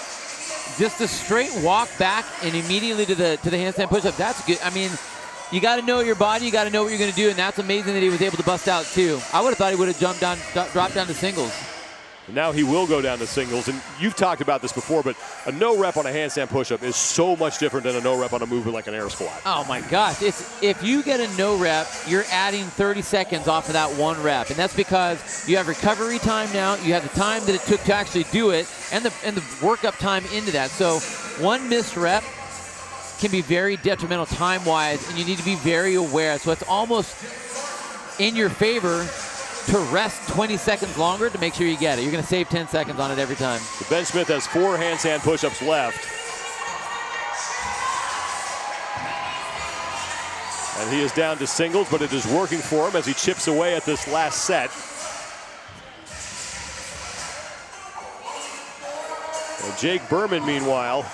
Just a straight walk back and immediately to the handstand push-up. That's good. I mean, you got to know your body. You got to know what you're going to do, and that's amazing that he was able to bust out too. I would have thought he would have jumped down, dropped down to singles. Now he will go down to singles, and you've talked about this before, but a no rep on a handstand push-up is so much different than a no rep on a movement like an air squat. Oh my gosh, if you get a no rep, you're adding 30 seconds off of that 1 rep, and that's because you have recovery time now, you have the time that it took to actually do it, and the workup time into that. So 1 missed rep can be very detrimental time-wise, and you need to be very aware. So it's almost in your favor to rest 20 seconds longer to make sure you get it. You're going to save 10 seconds on it every time. So Ben Smith has 4 handstand push-ups left. And he is down to singles, but it is working for him as he chips away at this last set. And Jake Berman, meanwhile,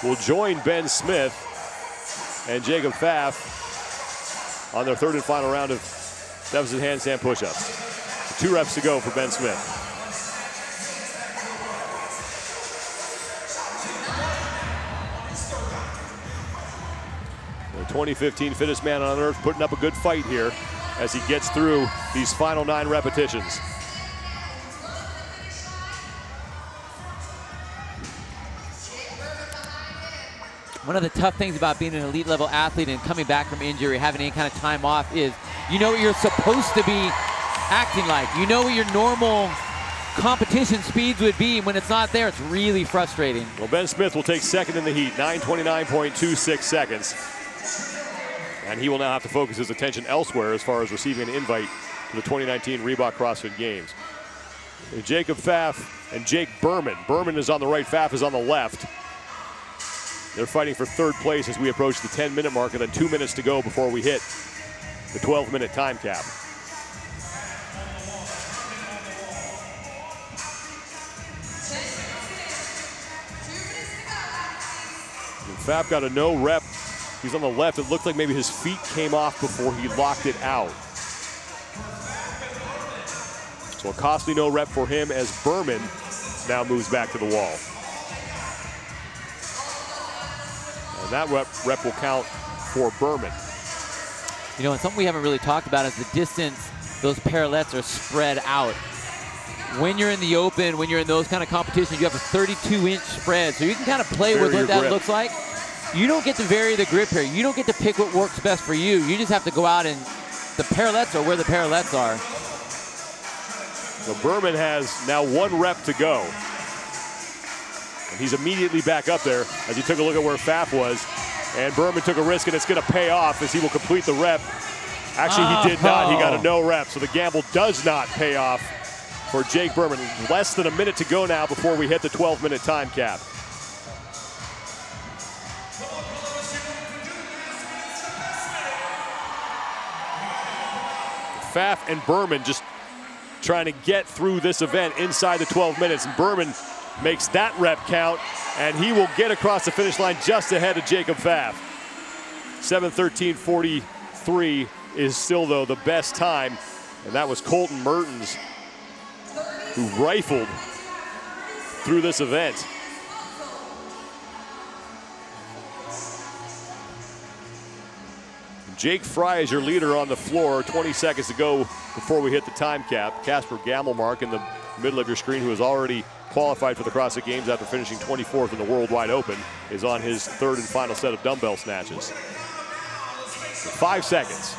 will join Ben Smith and Jacob Pfaff on their 3rd and final round of deficit handstand push-ups. 2 reps to go for Ben Smith. The 2015 fittest man on earth putting up a good fight here as he gets through these final 9 repetitions. One of the tough things about being an elite level athlete and coming back from injury, having any kind of time off, is you know what you're supposed to be acting like. You know what your normal competition speeds would be. When it's not there, it's really frustrating. Well, Ben Smith will take second in the heat, 9:29.26 seconds. And he will now have to focus his attention elsewhere as far as receiving an invite to the 2019 Reebok CrossFit Games. Jacob Pfaff and Jake Berman. Berman is on the right, Pfaff is on the left. They're fighting for 3rd place as we approach the 10-minute mark, and then 2 minutes to go before we hit the 12-minute time cap. Pfaff got a no rep. He's on the left. It looked like maybe his feet came off before he locked it out. So a costly no rep for him as Berman now moves back to the wall. And that rep will count for Berman. You know, and something we haven't really talked about is the distance those parallettes are spread out. When you're in the open, when you're in those kind of competitions, you have a 32-inch spread. So you can kind of play with what that looks like. You don't get to vary the grip here. You don't get to pick what works best for you. You just have to go out and the parallettes are where the parallettes are. So Berman has now 1 rep to go. And he's immediately back up there as he took a look at where Pfaff was. And Berman took a risk, and it's going to pay off as he will complete the rep. Actually, he did not. He got a no rep. So the gamble does not pay off for Jake Berman. Less than a minute to go now before we hit the 12-minute time cap. Pfaff and Berman just trying to get through this event inside the 12 minutes. And Berman makes that rep count, and he will get across the finish line just ahead of Jacob Pfaff. 7:13.43 is still, though, the best time, and that was Colton Mertens, who rifled through this event. Jake Fry is your leader on the floor. 20 seconds to go before we hit the time cap. Casper Gamelmark in the middle of your screen, who has already qualified for the CrossFit Games after finishing 24th in the Worldwide Open, is on his 3rd and final set of dumbbell snatches. 5 seconds.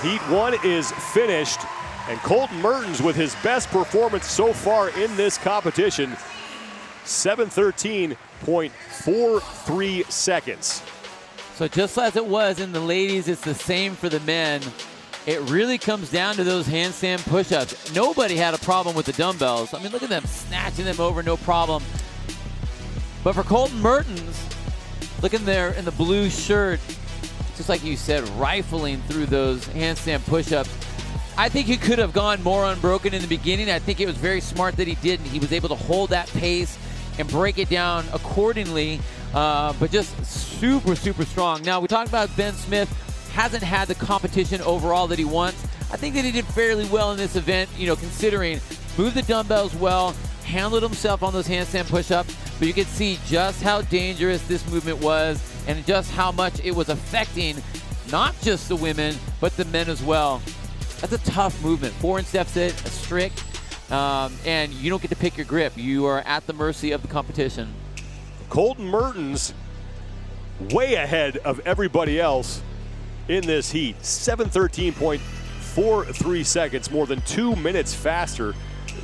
Heat 1 is finished, and Colton Mertens with his best performance so far in this competition, 7:13.43 seconds. So just as it was in the ladies, it's the same for the men. It really comes down to those handstand push-ups. Nobody had a problem with the dumbbells. I mean, look at them snatching them over, no problem. But for Colton Mertens, looking there in the blue shirt, just like you said, rifling through those handstand push-ups. I think he could have gone more unbroken in the beginning. I think it was very smart that he didn't. He was able to hold that pace and break it down accordingly, but just super, super strong. Now, we talked about Ben Smith. Hasn't had the competition overall that he wants. I think that he did fairly well in this event, you know, considering moved the dumbbells well, handled himself on those handstand push-ups, but you could see just how dangerous this movement was and just how much it was affecting not just the women, but the men as well. That's a tough movement. 4-inch deficit, a strict, and you don't get to pick your grip. You are at the mercy of the competition. Colton Mertens way ahead of everybody else in this heat. 7:13.43 seconds, more than 2 minutes faster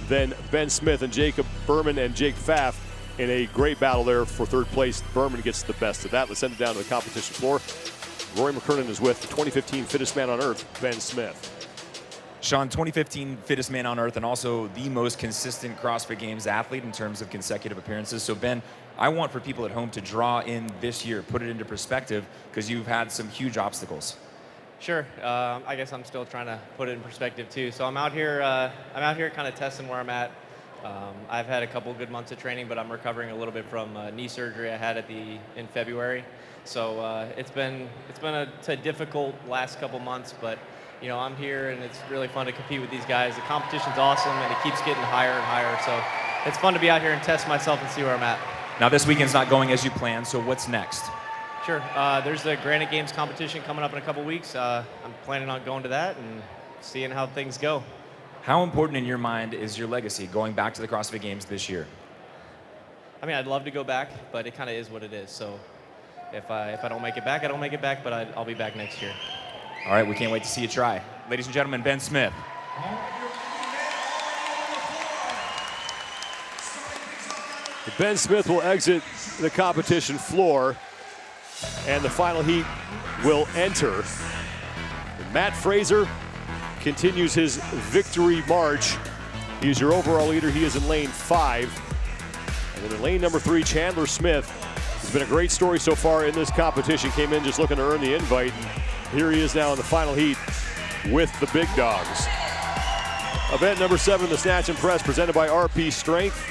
than Ben Smith and Jacob Berman and Jake Pfaff in a great battle there for third place. Berman gets the best of that. Let's send it down to the competition floor. Roy McKernan is with the 2015 fittest man on earth, Ben Smith. Sean, 2015 fittest man on earth and also the most consistent CrossFit Games athlete in terms of consecutive appearances. So Ben, I want for people at home to draw in this year, put it into perspective, because you've had some huge obstacles. Sure. I guess I'm still trying to put it in perspective too. So I'm out here kind of testing where I'm at. I've had a couple good months of training, but I'm recovering a little bit from knee surgery I had in February. So it's been a difficult last couple months, but you know, I'm here and it's really fun to compete with these guys. The competition's awesome and it keeps getting higher and higher. So it's fun to be out here and test myself and see where I'm at. Now this weekend's not going as you planned, so what's next? Sure. There's the Granite Games competition coming up in a couple weeks. I'm planning on going to that and seeing how things go. How important in your mind is your legacy going back to the CrossFit Games this year? I mean, I'd love to go back, but it kind of is what it is. So if I don't make it back, I don't make it back, but I'll be back next year. All right, we can't wait to see you try. Ladies and gentlemen, Ben Smith. Ben Smith will exit the competition floor, and the final heat will enter. And Matt Fraser continues his victory march. He is your overall leader. He is in lane 5. And then in lane number 3, Chandler Smith. It's been a great story so far in this competition. Came in just looking to earn the invite. And here he is now in the final heat with the big dogs. Event number 7, the Snatch and Press, presented by RP Strength.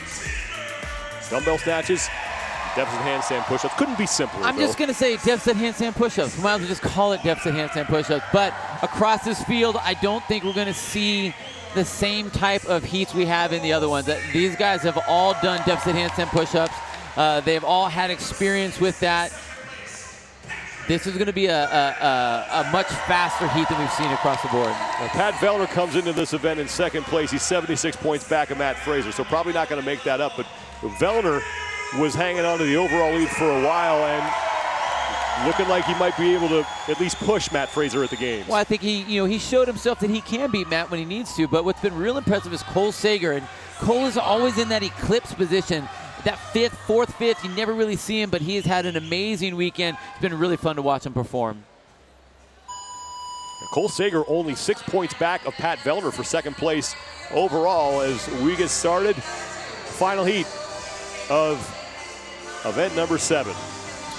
Dumbbell snatches, deficit handstand push-ups. Couldn't be simpler. I'm just going to say deficit handstand push-ups. We might as well just call it deficit handstand push-ups. But across this field, I don't think we're going to see the same type of heats we have in the other ones. These guys have all done deficit handstand push-ups. They've all had experience with that. This is going to be a much faster heat than we've seen across the board. Now, Pat Vellner comes into this event in second place. He's 76 points back of Matt Fraser, so probably not going to make that up. But Vellner was hanging on to the overall lead for a while and looking like he might be able to at least push Matt Fraser at the games. Well, I think he showed himself that he can beat Matt when he needs to. But what's been real impressive is Cole Sager, and Cole is always in that eclipse position. That fourth, fifth, you never really see him, but he has had an amazing weekend. It's been really fun to watch him perform. Cole Sager only 6 points back of Pat Vellner for second place overall as we get started. Final heat of event number 7.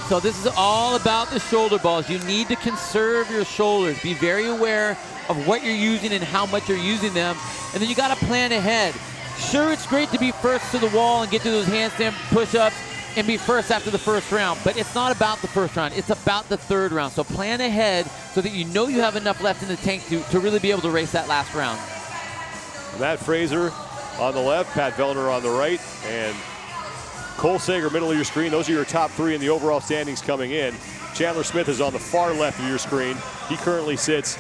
So this is all about the shoulder balls. You need to conserve your shoulders. Be very aware of what you're using and how much you're using them. And then you got to plan ahead. Sure, it's great to be first to the wall and get to those handstand push-ups and be first after the first round, but it's not about the first round. It's about the third round. So plan ahead so that you know you have enough left in the tank to really be able to race that last round. Matt Fraser on the left, Pat Vellner on the right, and Cole Sager middle of your screen. Those are your top 3 in the overall standings coming in. Chandler Smith is on the far left of your screen. He currently sits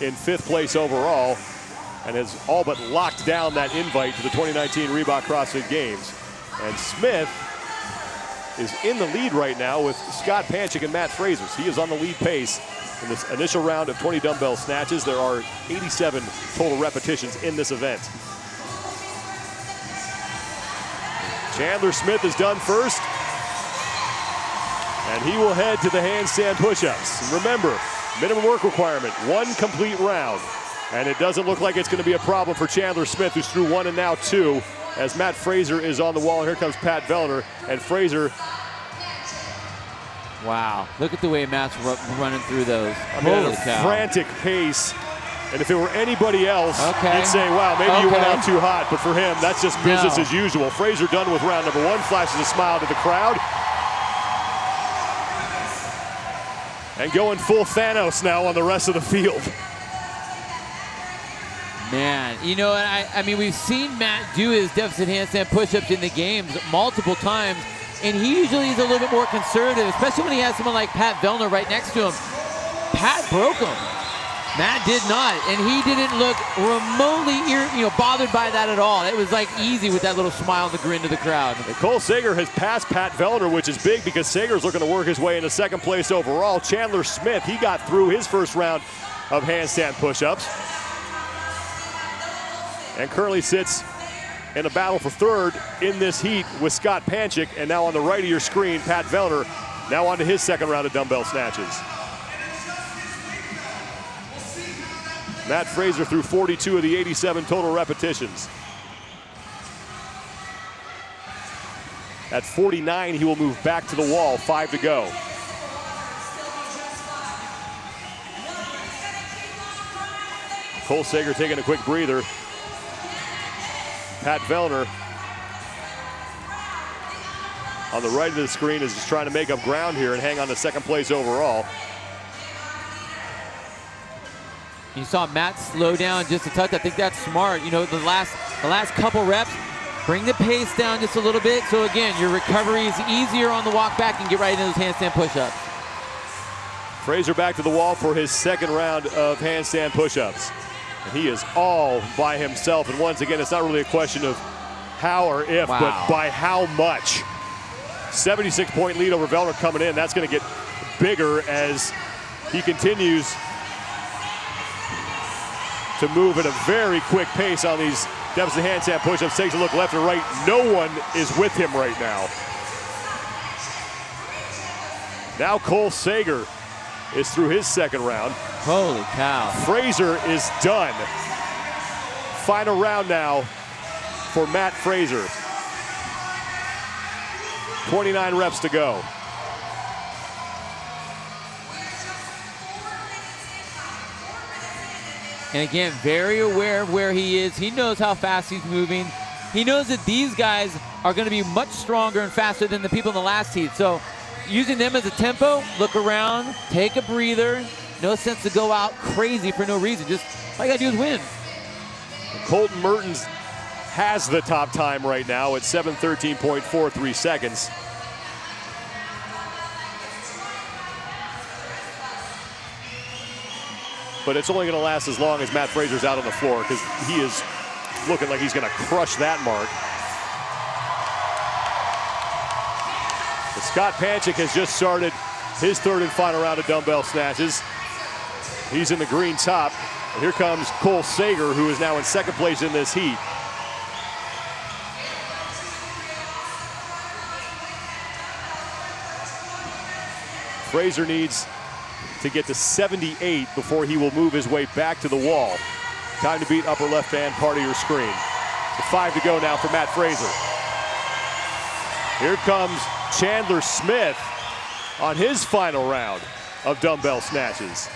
in 5th place overall and has all but locked down that invite to the 2019 Reebok CrossFit Games. And Smith is in the lead right now with Scott Panchik and Matt Fraser. He is on the lead pace In this initial round of 20 dumbbell snatches, there are 87 total repetitions in this event. Chandler Smith is done first, and he will head to the handstand push-ups. And remember, minimum work requirement, 1 complete round. And it doesn't look like it's going to be a problem for Chandler Smith, who's through 1 and now 2, as Matt Fraser is on the wall. And here comes Pat Vellner, and Fraser. Wow, look at the way Matt's running through those. I mean, Holy at a cow. frantic pace. And if it were anybody else, Okay. you'd say, wow, maybe you went out too hot. But for him, that's just business No. as usual. Fraser done with round number 1, flashes a smile to the crowd. And going full Thanos now on the rest of the field. Man, you know, I mean, we've seen Matt do his deficit handstand push-ups in the games multiple times, and he usually is a little bit more conservative, especially when he has someone like Pat Vellner right next to him. Pat broke him. Matt did not, and he didn't look remotely bothered by that at all. It was like easy with that little smile and the grin to the crowd. And Cole Sager has passed Pat Vellner, which is big because Sager's looking to work his way into second place overall. Chandler Smith, he got through his first round of handstand push-ups and currently sits in a battle for third in this heat with Scott Panchik. And now on the right of your screen, Pat Vellner, now on to his second round of dumbbell snatches. Matt Fraser threw 42 of the 87 total repetitions. At 49, he will move back to the wall, 5 to go. Cole Sager taking a quick breather. Pat Vellner on the right of the screen is just trying to make up ground here and hang on to second place overall. You saw Matt slow down just a touch. I think that's smart. You know, the last couple reps, bring the pace down just a little bit. So again, your recovery is easier on the walk back and get right into those handstand push-ups. Fraser back to the wall for his second round of handstand push-ups. And he is all by himself. And once again, it's not really a question of how or if, Wow. but by how much. 76-point lead over Vellner coming in. That's going to get bigger as he continues to move at a very quick pace on these deficit handstand push-ups. Takes a look left and right. No one is with him right now. Now Cole Sager is through his second round. Holy cow. Fraser is done. Final round now for Matt Fraser. 29 reps to go. And again, very aware of where he is. He knows how fast he's moving. He knows that these guys are going to be much stronger and faster than the people in the last heat. So using them as a tempo, look around, take a breather. No sense to go out crazy for no reason. Just all you got to do is win. Colton Mertens has the top time right now at 7:13.43 seconds. But it's only going to last as long as Matt Fraser's out on the floor, because he is looking like he's going to crush that mark. But Scott Panchik has just started his third and final round of dumbbell snatches. He's in the green top. And here comes Cole Sager, who is now in second place in this heat. Fraser needs to get to 78 before he will move his way back to the wall. Time to beat upper left-hand part of your screen. So 5 to go now for Matt Fraser. Here comes Chandler Smith on his final round of dumbbell snatches.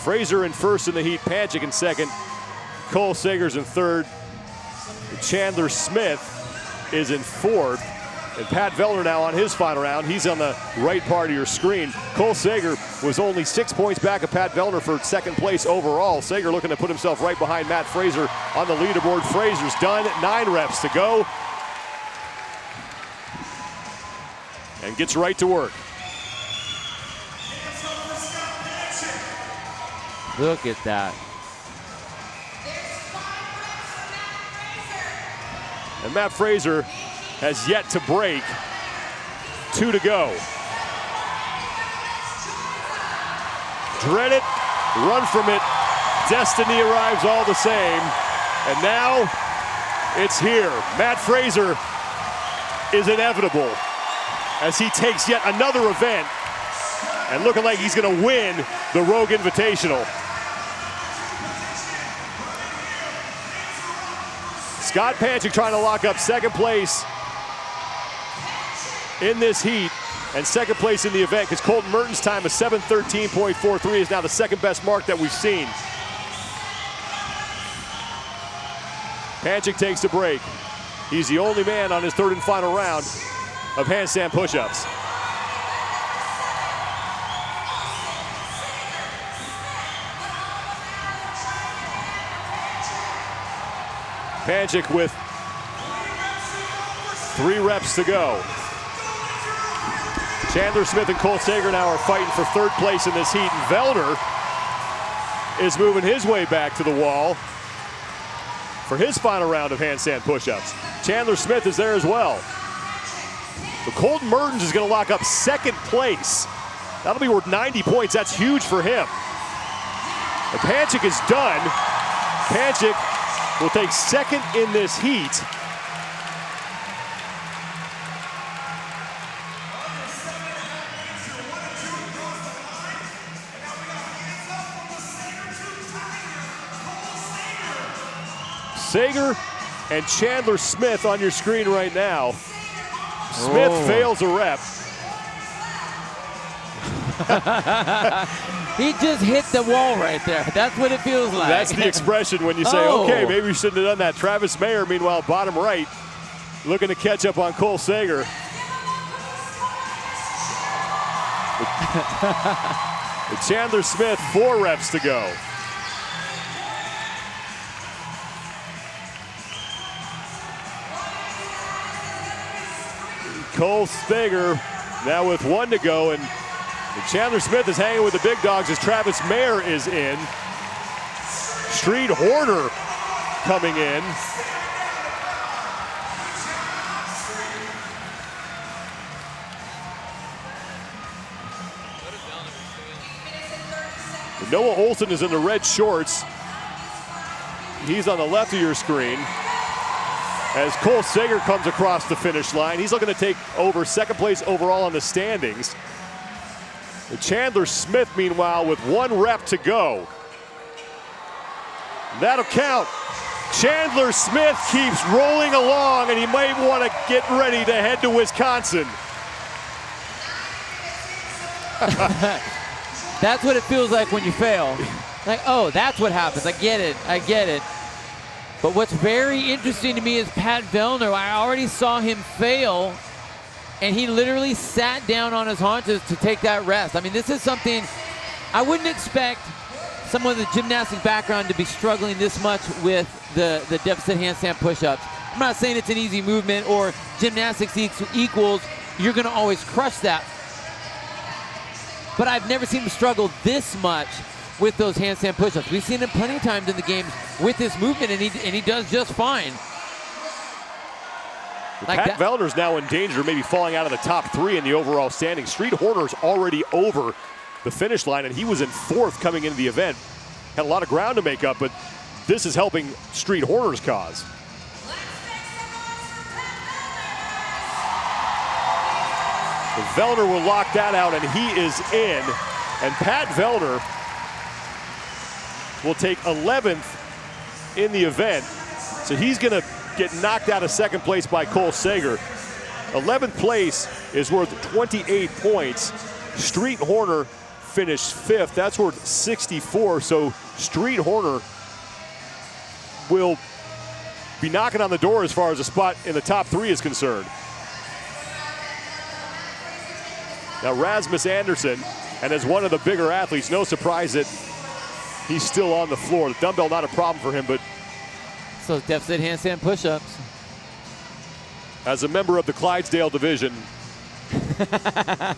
Fraser in first in the heat, Panchik in second, Cole Sager's in third, Chandler Smith is in fourth, and Pat Vellner now on his final round. He's on the right part of your screen. Cole Sager was only 6 points back of Pat Vellner for second place overall. Sager looking to put himself right behind Matt Fraser on the leaderboard. Fraser's done, 9 reps to go, and gets right to work. Look at that. And Matt Fraser has yet to break 2 to go. Dread it, run from it. Destiny arrives all the same. And now it's here. Matt Fraser is inevitable as he takes yet another event and looking like he's going to win the Rogue Invitational. Scott Panchik trying to lock up second place in this heat and second place in the event because Colton Mertens' time of 7:13.43 is now the second best mark that we've seen. Panchik takes the break. He's the only man on his third and final round of handstand push-ups. Panchik with 3 reps to go. Chandler Smith and Cole Sager now are fighting for third place in this heat. And Vellner is moving his way back to the wall for his final round of handstand push-ups. Chandler Smith is there as well. But Colton Mertens is going to lock up second place. That'll be worth 90 points. That's huge for him. And Panchik is done. Panchik will take second in this heat. Sager and Chandler Smith on your screen right now. Smith fails a rep. He just hit the wall right there. That's what it feels like. That's the expression when you say, okay, maybe we shouldn't have done that. Travis Mayer, meanwhile, bottom right, looking to catch up on Cole Sager. With Chandler Smith, 4 reps to go. Cole Sager now with 1 to go, and Chandler Smith is hanging with the big dogs as Travis Mayer is in. Street Horner coming in. Noah Olson is in the red shorts. He's on the left of your screen. As Cole Sager comes across the finish line, he's looking to take over second place overall on the standings. Chandler Smith, meanwhile, with 1 rep to go. That'll count. Chandler Smith keeps rolling along, and he might want to get ready to head to Wisconsin. That's what it feels like when you fail. Like, oh, that's what happens. I get it. I get it. But what's very interesting to me is Pat Vellner. I already saw him fail, and he literally sat down on his haunches to take that rest. I mean, this is something I wouldn't expect someone with a gymnastic background to be struggling this much with the deficit handstand push-ups. I'm not saying it's an easy movement or gymnastics equals you're going to always crush that. But I've never seen him struggle this much with those handstand push-ups. We've seen him plenty of times in the games with this movement, and he does just fine. Like Pat Vellner's now in danger of maybe falling out of the top 3 in the overall standing. Street Horner's already over the finish line, and he was in 4th coming into the event. Had a lot of ground to make up, but this is helping Street Horner's cause. But Vellner will lock that out, and he is in. And Pat Vellner will take 11th in the event. So he's going to get knocked out of second place by Cole Sager. 11th place is worth 28 points. Street Horner finished 5th. That's worth 64. So Street Horner will be knocking on the door as far as a spot in the top 3 is concerned. Now Rasmus Anderson, and as one of the bigger athletes, no surprise that he's still on the floor. The dumbbell not a problem for him, but so deficit handstand push-ups. As a member of the Clydesdale division,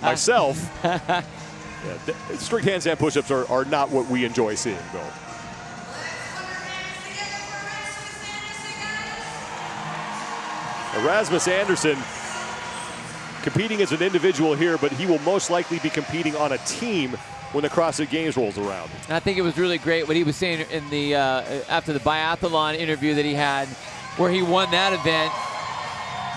myself, strict handstand push-ups are not what we enjoy seeing, Bill. Rasmus Anderson competing as an individual here, but he will most likely be competing on a team when the CrossFit Games rolls around. And I think it was really great what he was saying in the after the biathlon interview that he had, where he won that event.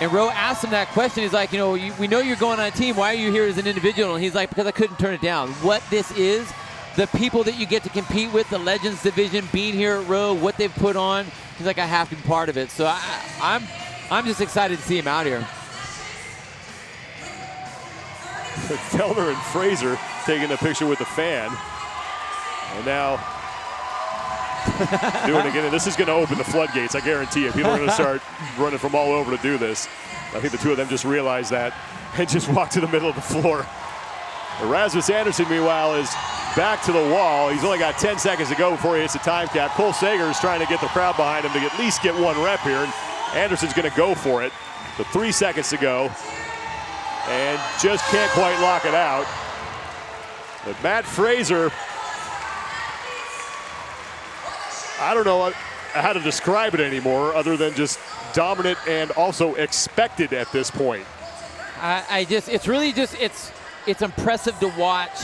And Roe asked him that question. He's like, we know you're going on a team. Why are you here as an individual? And he's like, because I couldn't turn it down. What this is, the people that you get to compete with, the Legends division, being here at Roe, what they've put on. He's like, I have to be part of it. So I'm just excited to see him out here. Fellner and Fraser taking a picture with the fan. And now doing it again. And this is going to open the floodgates, I guarantee you. People are going to start running from all over to do this. I think the two of them just realized that and just walked to the middle of the floor. Erasmus Anderson, meanwhile, is back to the wall. He's only got 10 seconds to go before he hits the time cap. Cole Sager is trying to get the crowd behind him to at least get one rep here. And Anderson's going to go for it. So 3 seconds to go. And just can't quite lock it out. But Matt Fraser, I don't know how to describe it anymore other than just dominant and also expected at this point. It's impressive to watch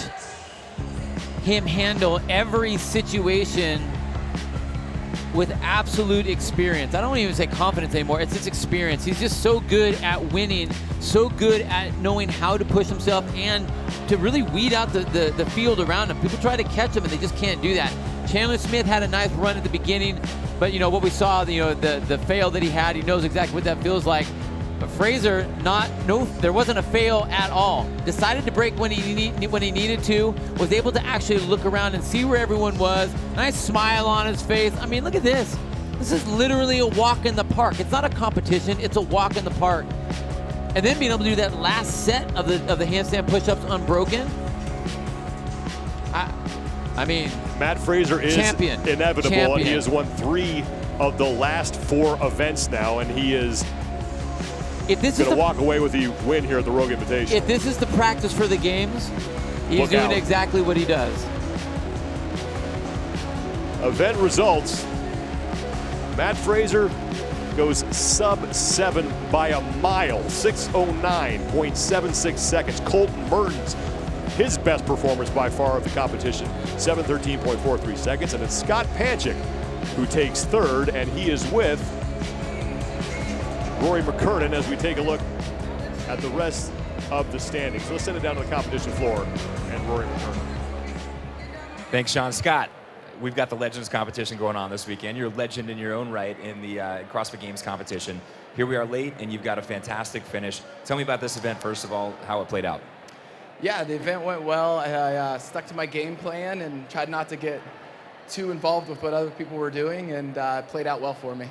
him handle every situation with absolute experience. I don't even say confidence anymore. It's his experience. He's just so good at winning, so good at knowing how to push himself and to really weed out the field around him. People try to catch him and they just can't do that. Chandler Smith had a nice run at the beginning, but what we saw, the fail that he had, he knows exactly what that feels like. But Fraser, there wasn't a fail at all. Decided to break when he needed to, was able to actually look around and see where everyone was. Nice smile on his face. I mean, look at this. This is literally a walk in the park. It's not a competition, it's a walk in the park. And then being able to do that last set of the handstand push-ups unbroken. I mean, Matt Fraser is inevitable, and he has won 3 of the last 4 events now, and he is going to walk away with the win here at the Rogue Invitational. If this is the practice for the games, he's doing exactly what he does. Event results. Matt Fraser goes sub-7 by a mile, 6:09.76 seconds. Colton Mertens, his best performance by far of the competition, 7:13.43 seconds. And it's Scott Panchik who takes 3rd, and he is with Rory McKernan as we take a look at the rest of the standings. So let's send it down to the competition floor and Rory McKernan. Thanks, Sean. Scott, we've got the Legends competition going on this weekend. You're a legend in your own right in the CrossFit Games competition. Here we are late, and you've got a fantastic finish. Tell me about this event, first of all, how it played out. Yeah, the event went well. I stuck to my game plan and tried not to get too involved with what other people were doing, and it played out well for me.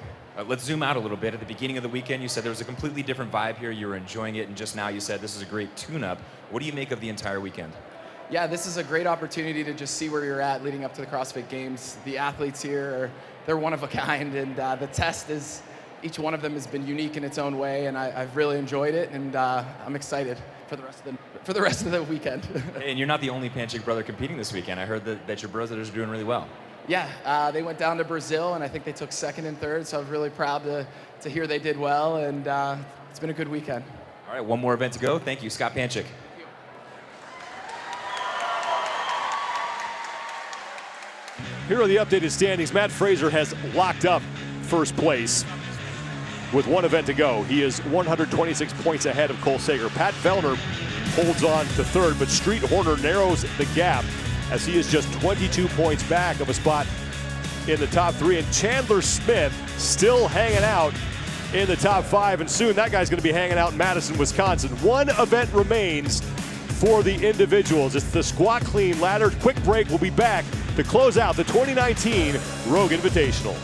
Let's zoom out a little bit. At the beginning of the weekend, you said there was a completely different vibe here. You were enjoying it, and just now you said this is a great tune-up. What do you make of the entire weekend? Yeah, this is a great opportunity to just see where you're at leading up to the CrossFit Games. The athletes here, they're one of a kind, and the test is, each one of them has been unique in its own way, and I've really enjoyed it, and I'm excited for the rest of the weekend. And you're not the only Panchik brother competing this weekend. I heard that your brothers are doing really well. Yeah, they went down to Brazil, and I think they took 2nd and 3rd, so I was really proud to hear they did well, and it's been a good weekend. All right, one more event to go. Thank you, Scott Panchik. Here are the updated standings. Matt Fraser has locked up 1st place with 1 event to go. He is 126 points ahead of Cole Sager. Pat Fellner holds on to 3rd, but Street Horner narrows the gap as he is just 22 points back of a spot in the top 3. And Chandler Smith still hanging out in the top 5, and soon that guy's going to be hanging out in Madison, Wisconsin. 1 event remains for the individuals. It's the squat clean ladder. Quick break. We'll be back to close out the 2019 Rogue Invitational.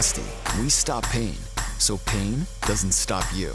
Boston, we stop pain, so pain doesn't stop you.